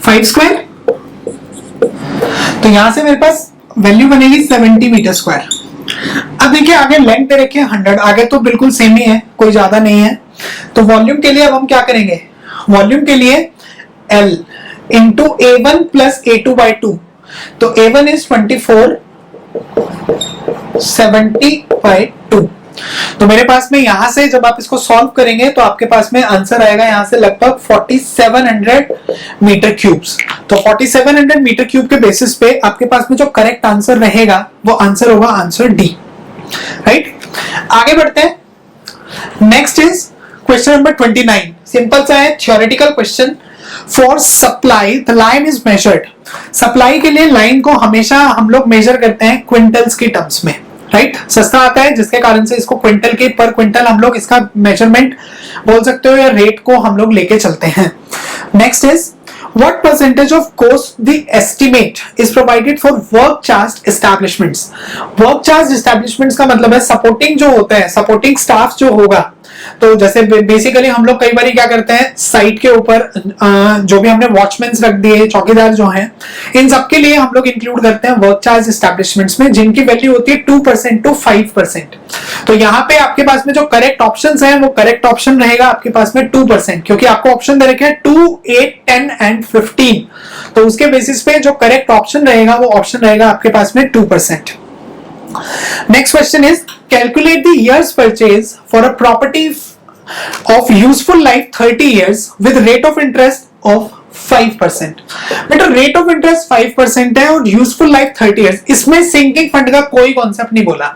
5 square. तो यहां से मेरे पास वैल्यू बनेगी 70 मीटर स्क्वायर। अब देखिए आगे लेंथ दे रखी है 100, आगे तो बिल्कुल सेम ही है, कोई ज्यादा नहीं है। तो वॉल्यूम के लिए अब हम क्या करेंगे, वॉल्यूम के लिए L into A1 plus A2 by 2। तो A1 इज 24, 70 बाई 2। तो मेरे पास में यहां से जब आप इसको सॉल्व करेंगे तो आपके पास में आंसर आएगा यहां से लगभग 4700 मीटर क्यूब्स। तो 4700 मीटर क्यूब के बेसिस पे आपके पास में जो करेक्ट आंसर रहेगा वो आंसर होगा आंसर डी, राइट। आगे बढ़ते हैं। Next is question number 29। Simple सा है, theoretical question. For supply the line is measured. Supply के लिए लाइन को हमेशा हम लोग मेजर करते हैं क्विंटल्स की टर्म्स में, राइट। सस्ता आता है जिसके कारण से इसको क्विंटल के पर क्विंटल हम लोग इसका मेजरमेंट बोल सकते हो या रेट को हम लोग लेके चलते हैं। Next is what percentage of cost the estimate is provided for work charge establishments. Work charge establishments का मतलब है सपोर्टिंग जो होता है, सपोर्टिंग स्टाफ जो होगा। तो जैसे बेसिकली हम लोग कई बार क्या करते हैं, साइट के ऊपर जो भी हमने वॉचमैन्स रख दिए, चौकीदार जो हैं, इन सब के लिए हम लोग इंक्लूड करते हैं वर्क चार्ज एस्टैब्लिशमेंट्स में, जिनकी वैल्यू होती है 2% टू 5%। तो यहाँ पे आपके पास में जो करेक्ट ऑप्शंस हैं वो करेक्ट ऑप्शन रहेगा आपके पास में 2%, क्योंकि आपको ऑप्शन दे रखे हैं 2, 8, 10 एंड 15। तो उसके बेसिस पे जो करेक्ट ऑप्शन रहेगा वो ऑप्शन रहेगा आपके पास में 2%। Next question is calculate the years purchase for a property of useful life 30 years with rate of interest of 5%। बेटा रेट ऑफ इंटरेस्ट 5% है और यूजफुल लाइफ 30 years। इसमें सिंकिंग फंड का कोई कॉन्सेप्ट नहीं बोला।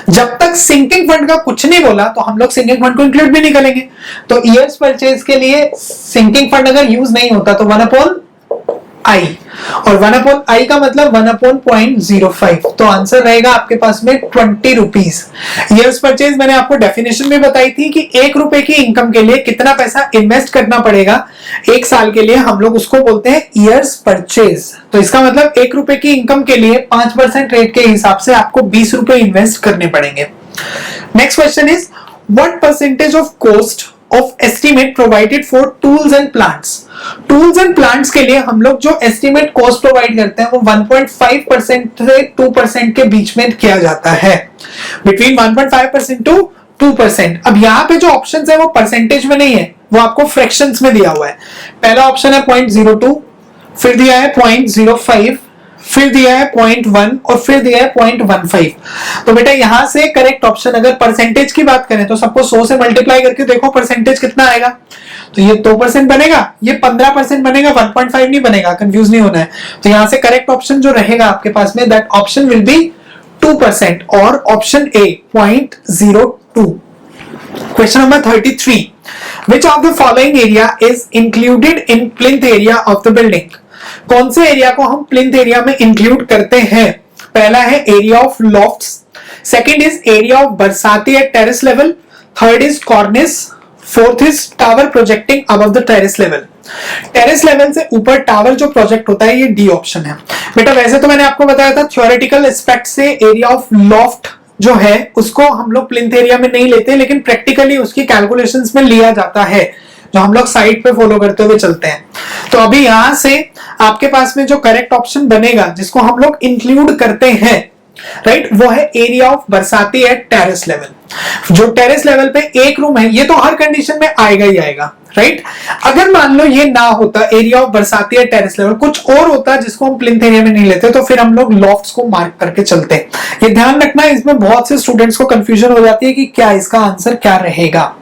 जब तक सिंकिंग फंड का कुछ नहीं बोला तो हम लोग सिंकिंग फंड को इंक्लूड भी नहीं करेंगे। तो ईयर्स परचेज के लिए सिंकिंग फंड अगर यूज नहीं होता तो 1/i, और 1/i का मतलब 1/0.05। तो आंसर रहेगा आपके पास में 20 रुपीज। ईयर्स परचेज मैंने आपको डेफिनेशन में बताई थी कि 1 रुपए की इनकम के लिए कितना पैसा इन्वेस्ट करना पड़ेगा 1 साल के लिए, हम लोग उसको बोलते हैं ईयर्स परचेज। तो इसका मतलब 1 रुपए की इनकम के लिए 5% रेट के हिसाब से आपको 20 रुपए इन्वेस्ट करने पड़ेंगे। Next question is what percentage of cost of estimate provided for tools and plants. Tools and plants के लिए हम लोग जो एस्टीमेट कॉस्ट प्रोवाइड करते हैं वो 1.5% से 2% के बीच में किया जाता है, बिटवीन 1.5% टू 2%। अब यहाँ पे जो ऑप्शंस है वो परसेंटेज में नहीं है, वो आपको फ्रैक्शंस में दिया हुआ है। पहला ऑप्शन है 0.02, फिर दिया है 0.05, फिर दिया है 0.1 और फिर दिया है 0.15। तो बेटा यहां से करेक्ट ऑप्शन अगर परसेंटेज की बात करें तो सबको 100 से मल्टीप्लाई करके देखो परसेंटेज कितना आएगा। तो ये 2% बनेगा, ये 15% बनेगा, 1.5 नहीं बनेगा, कंफ्यूज नहीं होना है। तो यहां से करेक्ट ऑप्शन जो रहेगा आपके पास में दैट ऑप्शन विल बी 2% और option A 0.02। Question number 33। Which of the following area is included in plinth area of the building? कौन से एरिया को हम प्लिंथ एरिया में इंक्लूड करते हैं? पहला है area of lofts, second is area of barsati at terrace level, third is cornice, fourth is tower projecting above the terrace level. Terrace level से ऊपर टावर जो प्रोजेक्ट होता है ये डी ऑप्शन है। बेटा वैसे तो मैंने आपको बताया था थ्योरेटिकल एस्पेक्ट से एरिया ऑफ लॉफ्ट जो है उसको हम लोग प्लिंथ एरिया में नहीं लेते, लेकिन प्रैक्टिकली उसकी कैलकुलेशंस में लिया जाता है, जो हम लोग साइड पे फॉलो करते हुए चलते हैं। तो अभी यहां से आपके पास में जो करेक्ट ऑप्शन बनेगा जिसको हम लोग इंक्लूड करते हैं, राइट, वो है area of barsati at terrace level. जो टेरेस लेवल पे एक रूम है, ये तो हर कंडीशन में आएगा ही आएगा, राइट। अगर मान लो ये ना होता area of barsati at terrace level, कुछ और होता जिसको हम प्लिंथ एरिया में नहीं लेते, तो फिर हम लोग लॉफ्ट्स को मार्क करके चलते हैं। ये ध्यान रखना, इसमें बहुत से स्टूडेंट्स को कंफ्यूजन हो जाती है कि क्या इसका आंसर क्या रहेगा।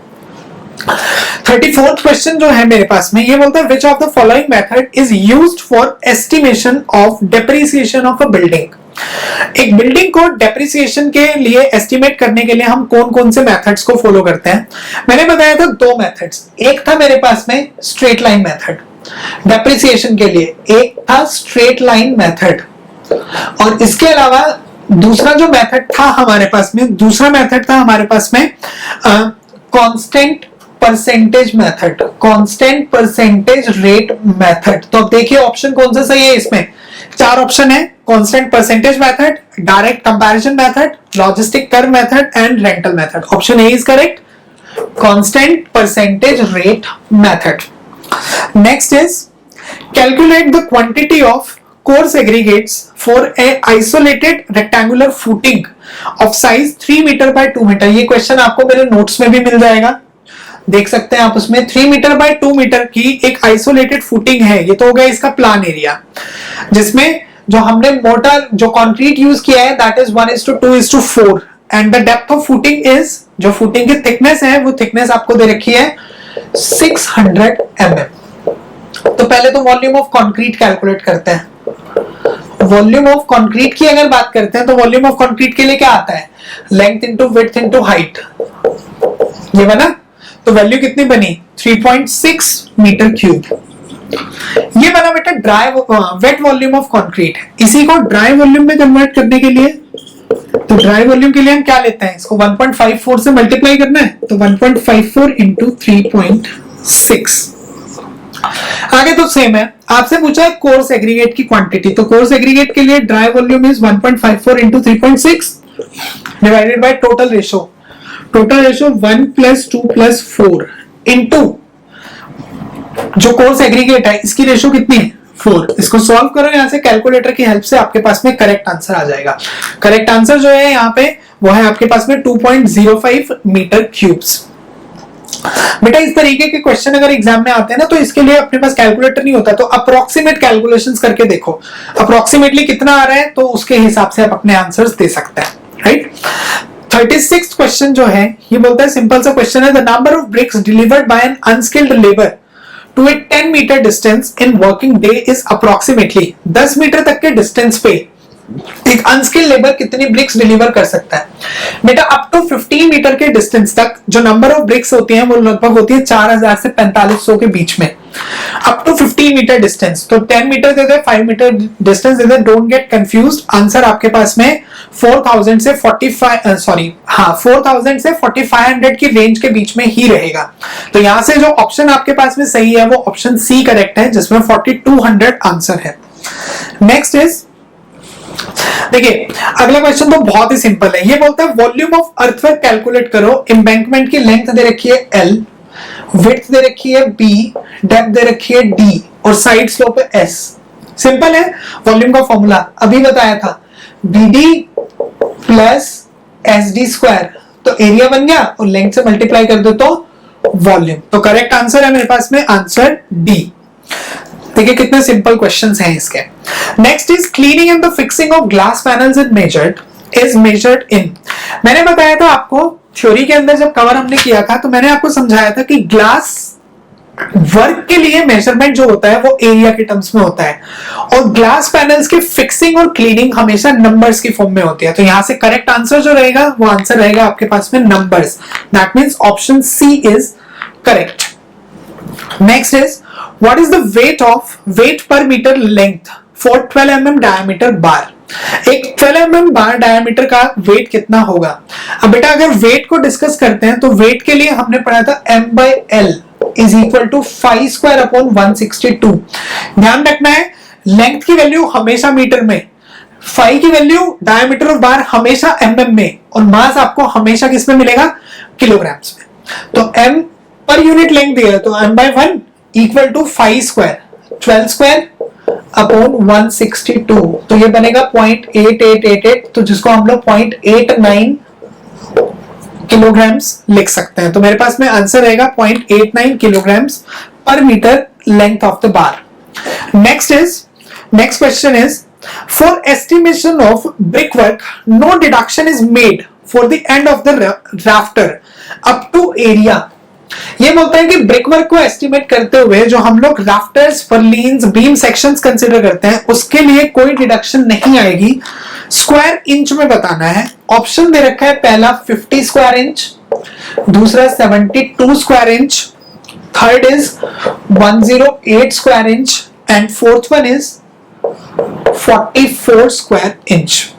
34th क्वेश्चन जो है मेरे पास में ये बोलता है which of the following method is used for estimation of depreciation of a building। एक बिल्डिंग को डेप्रिसिएशन के लिए एस्टिमेट करने के लिए हम कौन कौन से मेथड्स को फॉलो करते हैं। मैंने बताया था 2 मेथड्स, एक था मेरे पास में स्ट्रेट लाइन मेथड डेप्रिसिएशन के लिए, एक था स्ट्रेट लाइन मेथड, और इसके अलावा दूसरा जो मेथड था हमारे पास में, दूसरा मेथड था हमारे पास में constant percentage method, constant percentage rate method. तो अब देखिए ऑप्शन कौन सा सही है इसमें, चार ऑप्शन है, constant percentage method, direct comparison method, logistic curve method and rental method. Option A is correct, constant percentage rate method. Next is calculate the quantity of coarse aggregates for a isolated rectangular footing of size 3 metre by 2 metre. ये क्वेश्चन आपको मेरे नोट्स में भी मिल जाएगा, देख सकते हैं आप उसमें। 3 मीटर by 2 मीटर की एक आइसोलेटेड फुटिंग है, ये तो हो गया इसका प्लान एरिया, जिसमें जो हमने मोटर जो कंक्रीट यूज किया है that is 1:2:4 and the depth of footing is, जो फुटिंग की थिकनेस है वो थिकनेस आपको दे रखी है 600 mm। तो पहले तो वॉल्यूम ऑफ कंक्रीट कैलकुलेट करते हैं। वॉल्यूम ऑफ कंक्रीट की अगर बात करते हैं तो वॉल्यूम ऑफ कंक्रीट के लिए क्या आता है, length into width into height, ये बना। तो वैल्यू कितनी बनी 3.6 मीटर क्यूब। ये बना बेटा dry wet volume of concrete. इसी को ड्राई वॉल्यूम में कन्वर्ट करने के लिए, तो ड्राई वॉल्यूम के लिए हम क्या लेते हैं, इसको 1.54 से मल्टीप्लाई करना है, तो 1.54 इंटू 3.6। आगे तो सेम है, आपसे पूछा है कोर्स एग्रीगेट की क्वांटिटी, तो कोर्स एग्रीगेट के लिए dry volume is 1.54 into 3.6 divided by total ratio. Total ratio 1+2+4 into जो कोर्स एग्रीगेट है इसकी रेशो कितनी है 4। इसको सॉल्व करो यहां से कैलकुलेटर की हेल्प से, आपके पास में करेक्ट आंसर आ जाएगा। करेक्ट आंसर जो है यहाँ पे वो है आपके पास में 2.05 मीटर क्यूब्स। बेटा इस तरीके के क्वेश्चन अगर एग्जाम में आते हैं ना, तो इसके लिए अपने पास कैलकुलेटर नहीं होता, तो अप्रोक्सीमेट कैलकुलेशंस करके देखो अप्रोक्सीमेटली कितना आ रहा है, तो उसके हिसाब से आप अपने आंसर्स दे सकते हैं, राइट। 36th क्वेश्चन जो है ये बोलता है, सिंपल सा क्वेश्चन है, the number of bricks delivered by an unskilled labour to a 10 metre distance in working day is approximately. 10 metre तक के डिस्टेंस पे एक अनस्किल्ड लेबर कितनी ब्रिक्स डिलीवर कर सकता है। बेटा अप टू 15 मीटर के डिस्टेंस तक जो नंबर ऑफ ब्रिक्स होती हैं वो लगभग होती है 4000 से 4500 के बीच में। अप टू 15 मीटर डिस्टेंस, तो 10 मीटर दे दे, 5 मीटर डिस्टेंस दे दे, डोंट गेट कंफ्यूज्ड। आंसर आपके पास में 4000 से 4500 की रेंज के बीच में ही रहेगा। तो यहां से जो ऑप्शन आपके पास में सही है वो ऑप्शन सी करेक्ट है, जिसमें 4200 आंसर है। नेक्स्ट इज, देखिए अगला क्वेश्चन तो बहुत ही सिंपल है। ये बोलता है वॉल्यूम ऑफ अर्थवर्क कैलकुलेट करो। एम्बैंकमेंट की लेंथ दे रखी है L, विड्थ दे रखी है B, डेप्थ दे रखी है D और साइड स्लोप है S। सिंपल है, वॉल्यूम का फॉर्मूला अभी बताया था, BD प्लस SD स्क्वायर, तो एरिया बन गया और लेंथ से मल्टीप्लाई कर दो तो वॉल्यूम। तो करेक्ट आंसर है मेरे पास में आंसर D। देखिए कितने सिंपल क्वेश्चंस हैं इसके। Next is cleaning and the fixing of glass panels is measured इन। मैंने बताया था आपको थ्योरी के अंदर, जब कवर हमने किया था तो मैंने आपको समझाया था कि ग्लास वर्क के लिए मेजरमेंट जो होता है वो एरिया के टर्म्स में होता है, और ग्लास पैनल्स की फिक्सिंग और क्लीनिंग हमेशा नंबर्स की फॉर्म में होती है। तो यहां से करेक्ट आंसर जो रहेगा वो आंसर रहेगा आपके पास में numbers. That means option C is correct. Next is what is the weight per meter length for 12 mm diameter bar। एक 12 mm बार डायमीटर का वेट कितना होगा। अब बेटा अगर वेट को डिस्कस करते हैं तो वेट के लिए हमने पढ़ा था M/L is equal to 5 square upon 162। ध्यान रखना है लेंथ की वैल्यू हमेशा मीटर में, फाई की वैल्यू डायमीटर ऑफ बार हमेशा mm में, और मास आपको हमेशा किस में मिलेगा किलोग्राम्स में। तो m पर यूनिट लेंथ दिया तो m/1 equal to 5 square 12 square upon 162, तो ये बनेगा 0.8888, तो जिसको हम लोग 0.89 किलोग्राम्स लिख सकते हैं। तो मेरे पास में आंसर रहेगा 0.89 kilograms per metre length of the bar. Next question is for estimation of brick work no deduction is made for the end of the rafter up to area. ये बोलता है कि ब्रिक वर्क को एस्टिमेट करते हुए जो हम लोग rafters, purlins, beam sections consider करते हैं उसके लिए कोई डिडक्शन नहीं आएगी। स्क्वायर इंच में बताना है। ऑप्शन दे रखा है, पहला 50 स्क्वायर इंच, दूसरा 72 square inch, third is 108 square inch and fourth one is 44 square inch.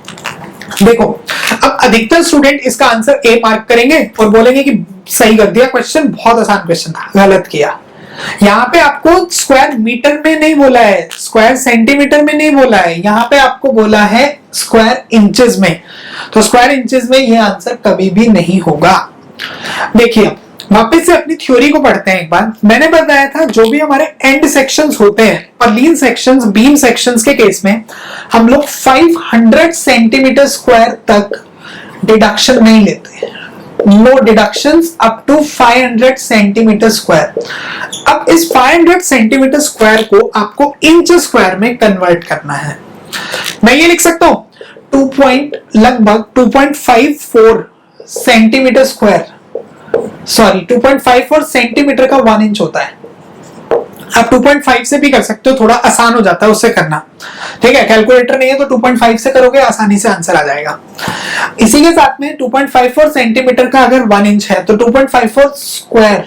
देखो अब अधिकतर स्टूडेंट इसका आंसर ए मार्क करेंगे और बोलेंगे कि सही कर दिया क्वेश्चन, बहुत आसान क्वेश्चन था, गलत किया। यहाँ पे आपको स्क्वायर मीटर में नहीं बोला है, स्क्वायर सेंटीमीटर में नहीं बोला है, यहाँ पे आपको बोला है स्क्वायर इंचेस में। तो स्क्वायर इंचेस में ये आंसर कभी भी नहीं होगा। देखिए वापस से अपनी थ्योरी को पढ़ते हैं एक बार। मैंने बताया था जो भी हमारे एंड सेक्शंस होते हैं, पर्लिन सेक्शंस, बीम सेक्शंस के केस में हम लोग 500 सेंटीमीटर स्क्वायर तक डिडक्शन नहीं लेते, no deductions up to 500 centimetre square. अब इस 500 सेंटीमीटर स्क्वायर को आपको इंच स्क्वायर में कन्वर्ट करना है। मैं ये लिख सकता हूं लगभग 2.54 सेंटीमीटर स्क्वायर, सॉरी 2.54 सेंटीमीटर का 1 इंच होता है। आप 2.5 से भी कर सकते हो, थोड़ा आसान हो जाता है उससे करना, ठीक है। कैलकुलेटर नहीं है तो 2.5 से करोगे, आसानी से आंसर आ जाएगा। इसी के साथ में 2.54 सेंटीमीटर का अगर 1 इंच है तो 2.54 स्क्वायर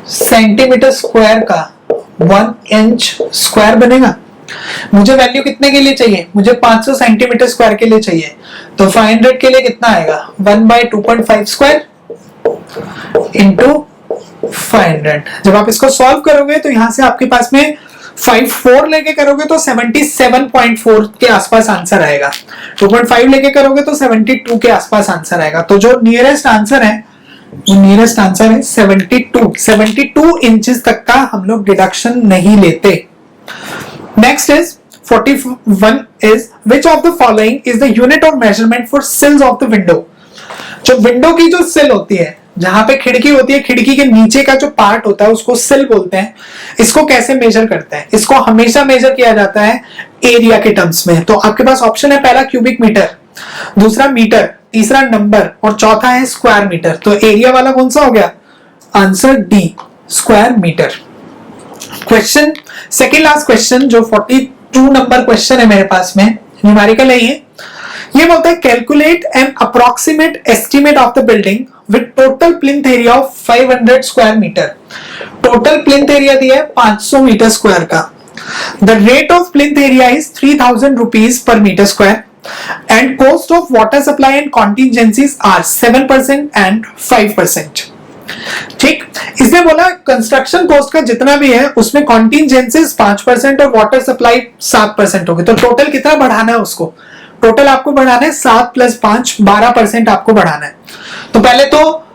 सेंटीमीटर स्क्वायर का 1 इंच स्क्वायर बनेगा। मुझे वैल्यू कितने के लिए चाहिए? मुझे 500 सेंटीमीटर स्क्वायर के लिए चाहिए। तो 500 के लिए कितना आएगा? 1/2.5 स्क्वायर इंटू 500। जब आप इसको सॉल्व करोगे तो यहां से आपके पास में 54 लेके करोगे तो 77.4 के आसपास आंसर आएगा। 2.5 लेके करोगे तो 72 के आसपास आंसर आएगा। तो जो नियरेस्ट आंसर है वो नियरेस्ट आंसर है 72 इंचेस तक का हम लोग डिडक्शन नहीं लेते। Next is 41 is which of the following is the unit of measurement for sills of the window? जो विंडो की जो सिल होती है, जहां पे खिड़की होती है, खिड़की के नीचे का जो पार्ट होता है उसको सिल बोलते हैं। इसको कैसे मेजर करते हैं? इसको हमेशा मेजर किया जाता है एरिया के टर्म्स में। तो आपके पास ऑप्शन है, पहला क्यूबिक मीटर, दूसरा मीटर, तीसरा नंबर और चौथा है स्क्वायर मीटर। तो एरिया वाला कौन सा हो गया? Answer D, square metre. Question second last question जो 42 नंबर क्वेश्चन है मेरे पास में, न्यूमेरिकल है ये बोलता है calculate an approximate estimate of the building with total plinth area of 500 square metre. Total plinth area दिया है 500 मीटर स्क्वायर का। The rate of plinth area is 3000 rupees per metre square and cost of water supply and contingencies are 7% and 5%। ठीक, इसने बोला कंस्ट्रक्शन कॉस्ट का जितना भी है उसमें कॉन्टिजेंसीज 5% और वाटर सप्लाई 7% होगी। तो टोटल कितना बढ़ाना है उसको? टोटल आपको बढ़ाना है 7 + 5 12% आपको बढ़ाना है। तो पहले तो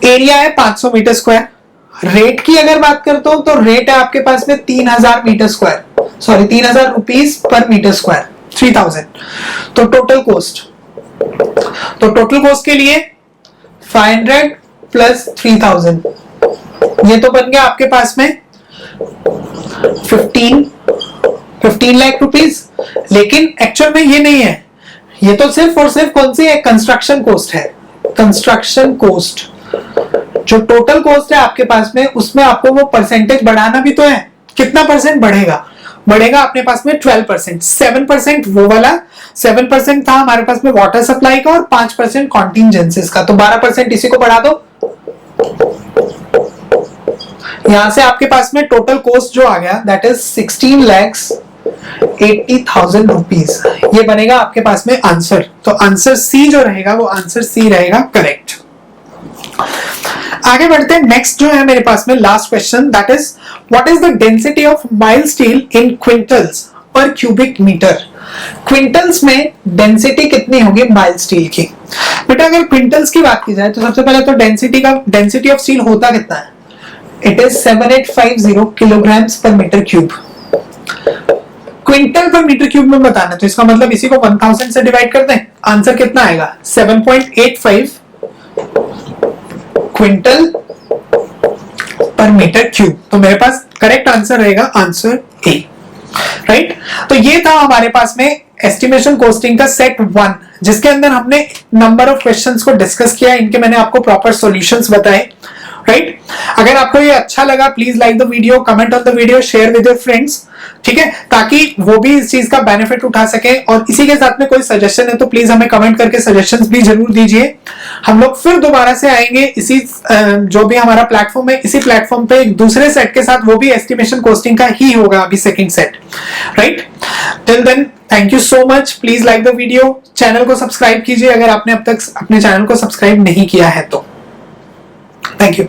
एरिया है 500 मीटर स्क्वायर। रेट की अगर बात करता हूं तो रेट है आपके पास में 3000 metre square, sorry 3000 rupees per metre square, 3000। तो टोटल कॉस्ट के लिए 500 + 3000, ये तो बन गया आपके पास में 15 लाख रुपीज। लेकिन एक्चुअल में ये नहीं है, ये तो सिर्फ और सिर्फ कौन सी है? कंस्ट्रक्शन कॉस्ट है। कंस्ट्रक्शन कॉस्ट जो टोटल कॉस्ट है आपके पास में, उसमें आपको वो परसेंटेज बढ़ाना भी तो है। कितना परसेंट बढ़ेगा? बढ़ेगा अपने पास में 12%। 7% वो वाला 7% था हमारे पास में वाटर सप्लाई का और 5% कॉन्टिजेंसीज का। तो 12% इसी को बढ़ा दो। यहां से आपके पास में टोटल कॉस्ट जो आ गया दैट इज 16,80,000 रुपीज। ये बनेगा आपके पास में आंसर। तो आंसर सी जो रहेगा वो आंसर सी रहेगा करेक्ट। आगे बढ़ते हैं। नेक्स्ट जो है मेरे पास में last question that is what is the density of mild steel in quintals पर क्यूबिक मीटर। क्विंटल्स में डेंसिटी कितनी होगी माइल्ड स्टील की? बेटा अगर क्विंटल्स की बात की जाए तो सबसे पहले तो डेंसिटी ऑफ स्टील होता कितना है? It is 7850 kilograms per metre cube. Quintal पर मीटर क्यूब में बताना, तो इसका मतलब इसी को 1000 से डिवाइड कर दें। आंसर कितना आएगा? 7.85 क्विंटल पर मीटर क्यूब। तो मेरे पास करेक्ट आंसर रहेगा आंसर ए, राइट। तो ये था हमारे पास में एस्टिमेशन कॉस्टिंग का सेट 1, जिसके अंदर हमने नंबर ऑफ क्वेश्चंस को डिस्कस किया। इनके मैंने आपको प्रॉपर सॉल्यूशंस बताए, राइट। अगर आपको ये अच्छा लगा please like the video, comment on the video, share with your friends, ठीक है, ताकि वो भी इस चीज का बेनिफिट उठा सके। और इसी के साथ में कोई सजेशन है तो प्लीज हमें कमेंट करके सजेशंस भी जरूर दीजिए। हम लोग फिर दोबारा से आएंगे इसी जो भी हमारा प्लेटफॉर्म है, इसी प्लेटफॉर्म पे एक दूसरे सेट के साथ, वो भी एस्टिमेशन कॉस्टिंग का ही होगा अभी second set, right. Till then thank you so much. Please like the video, channel को सब्सक्राइब कीजिए अगर आपने अब तक अपने चैनल को सब्सक्राइब नहीं किया है तो। Thank you.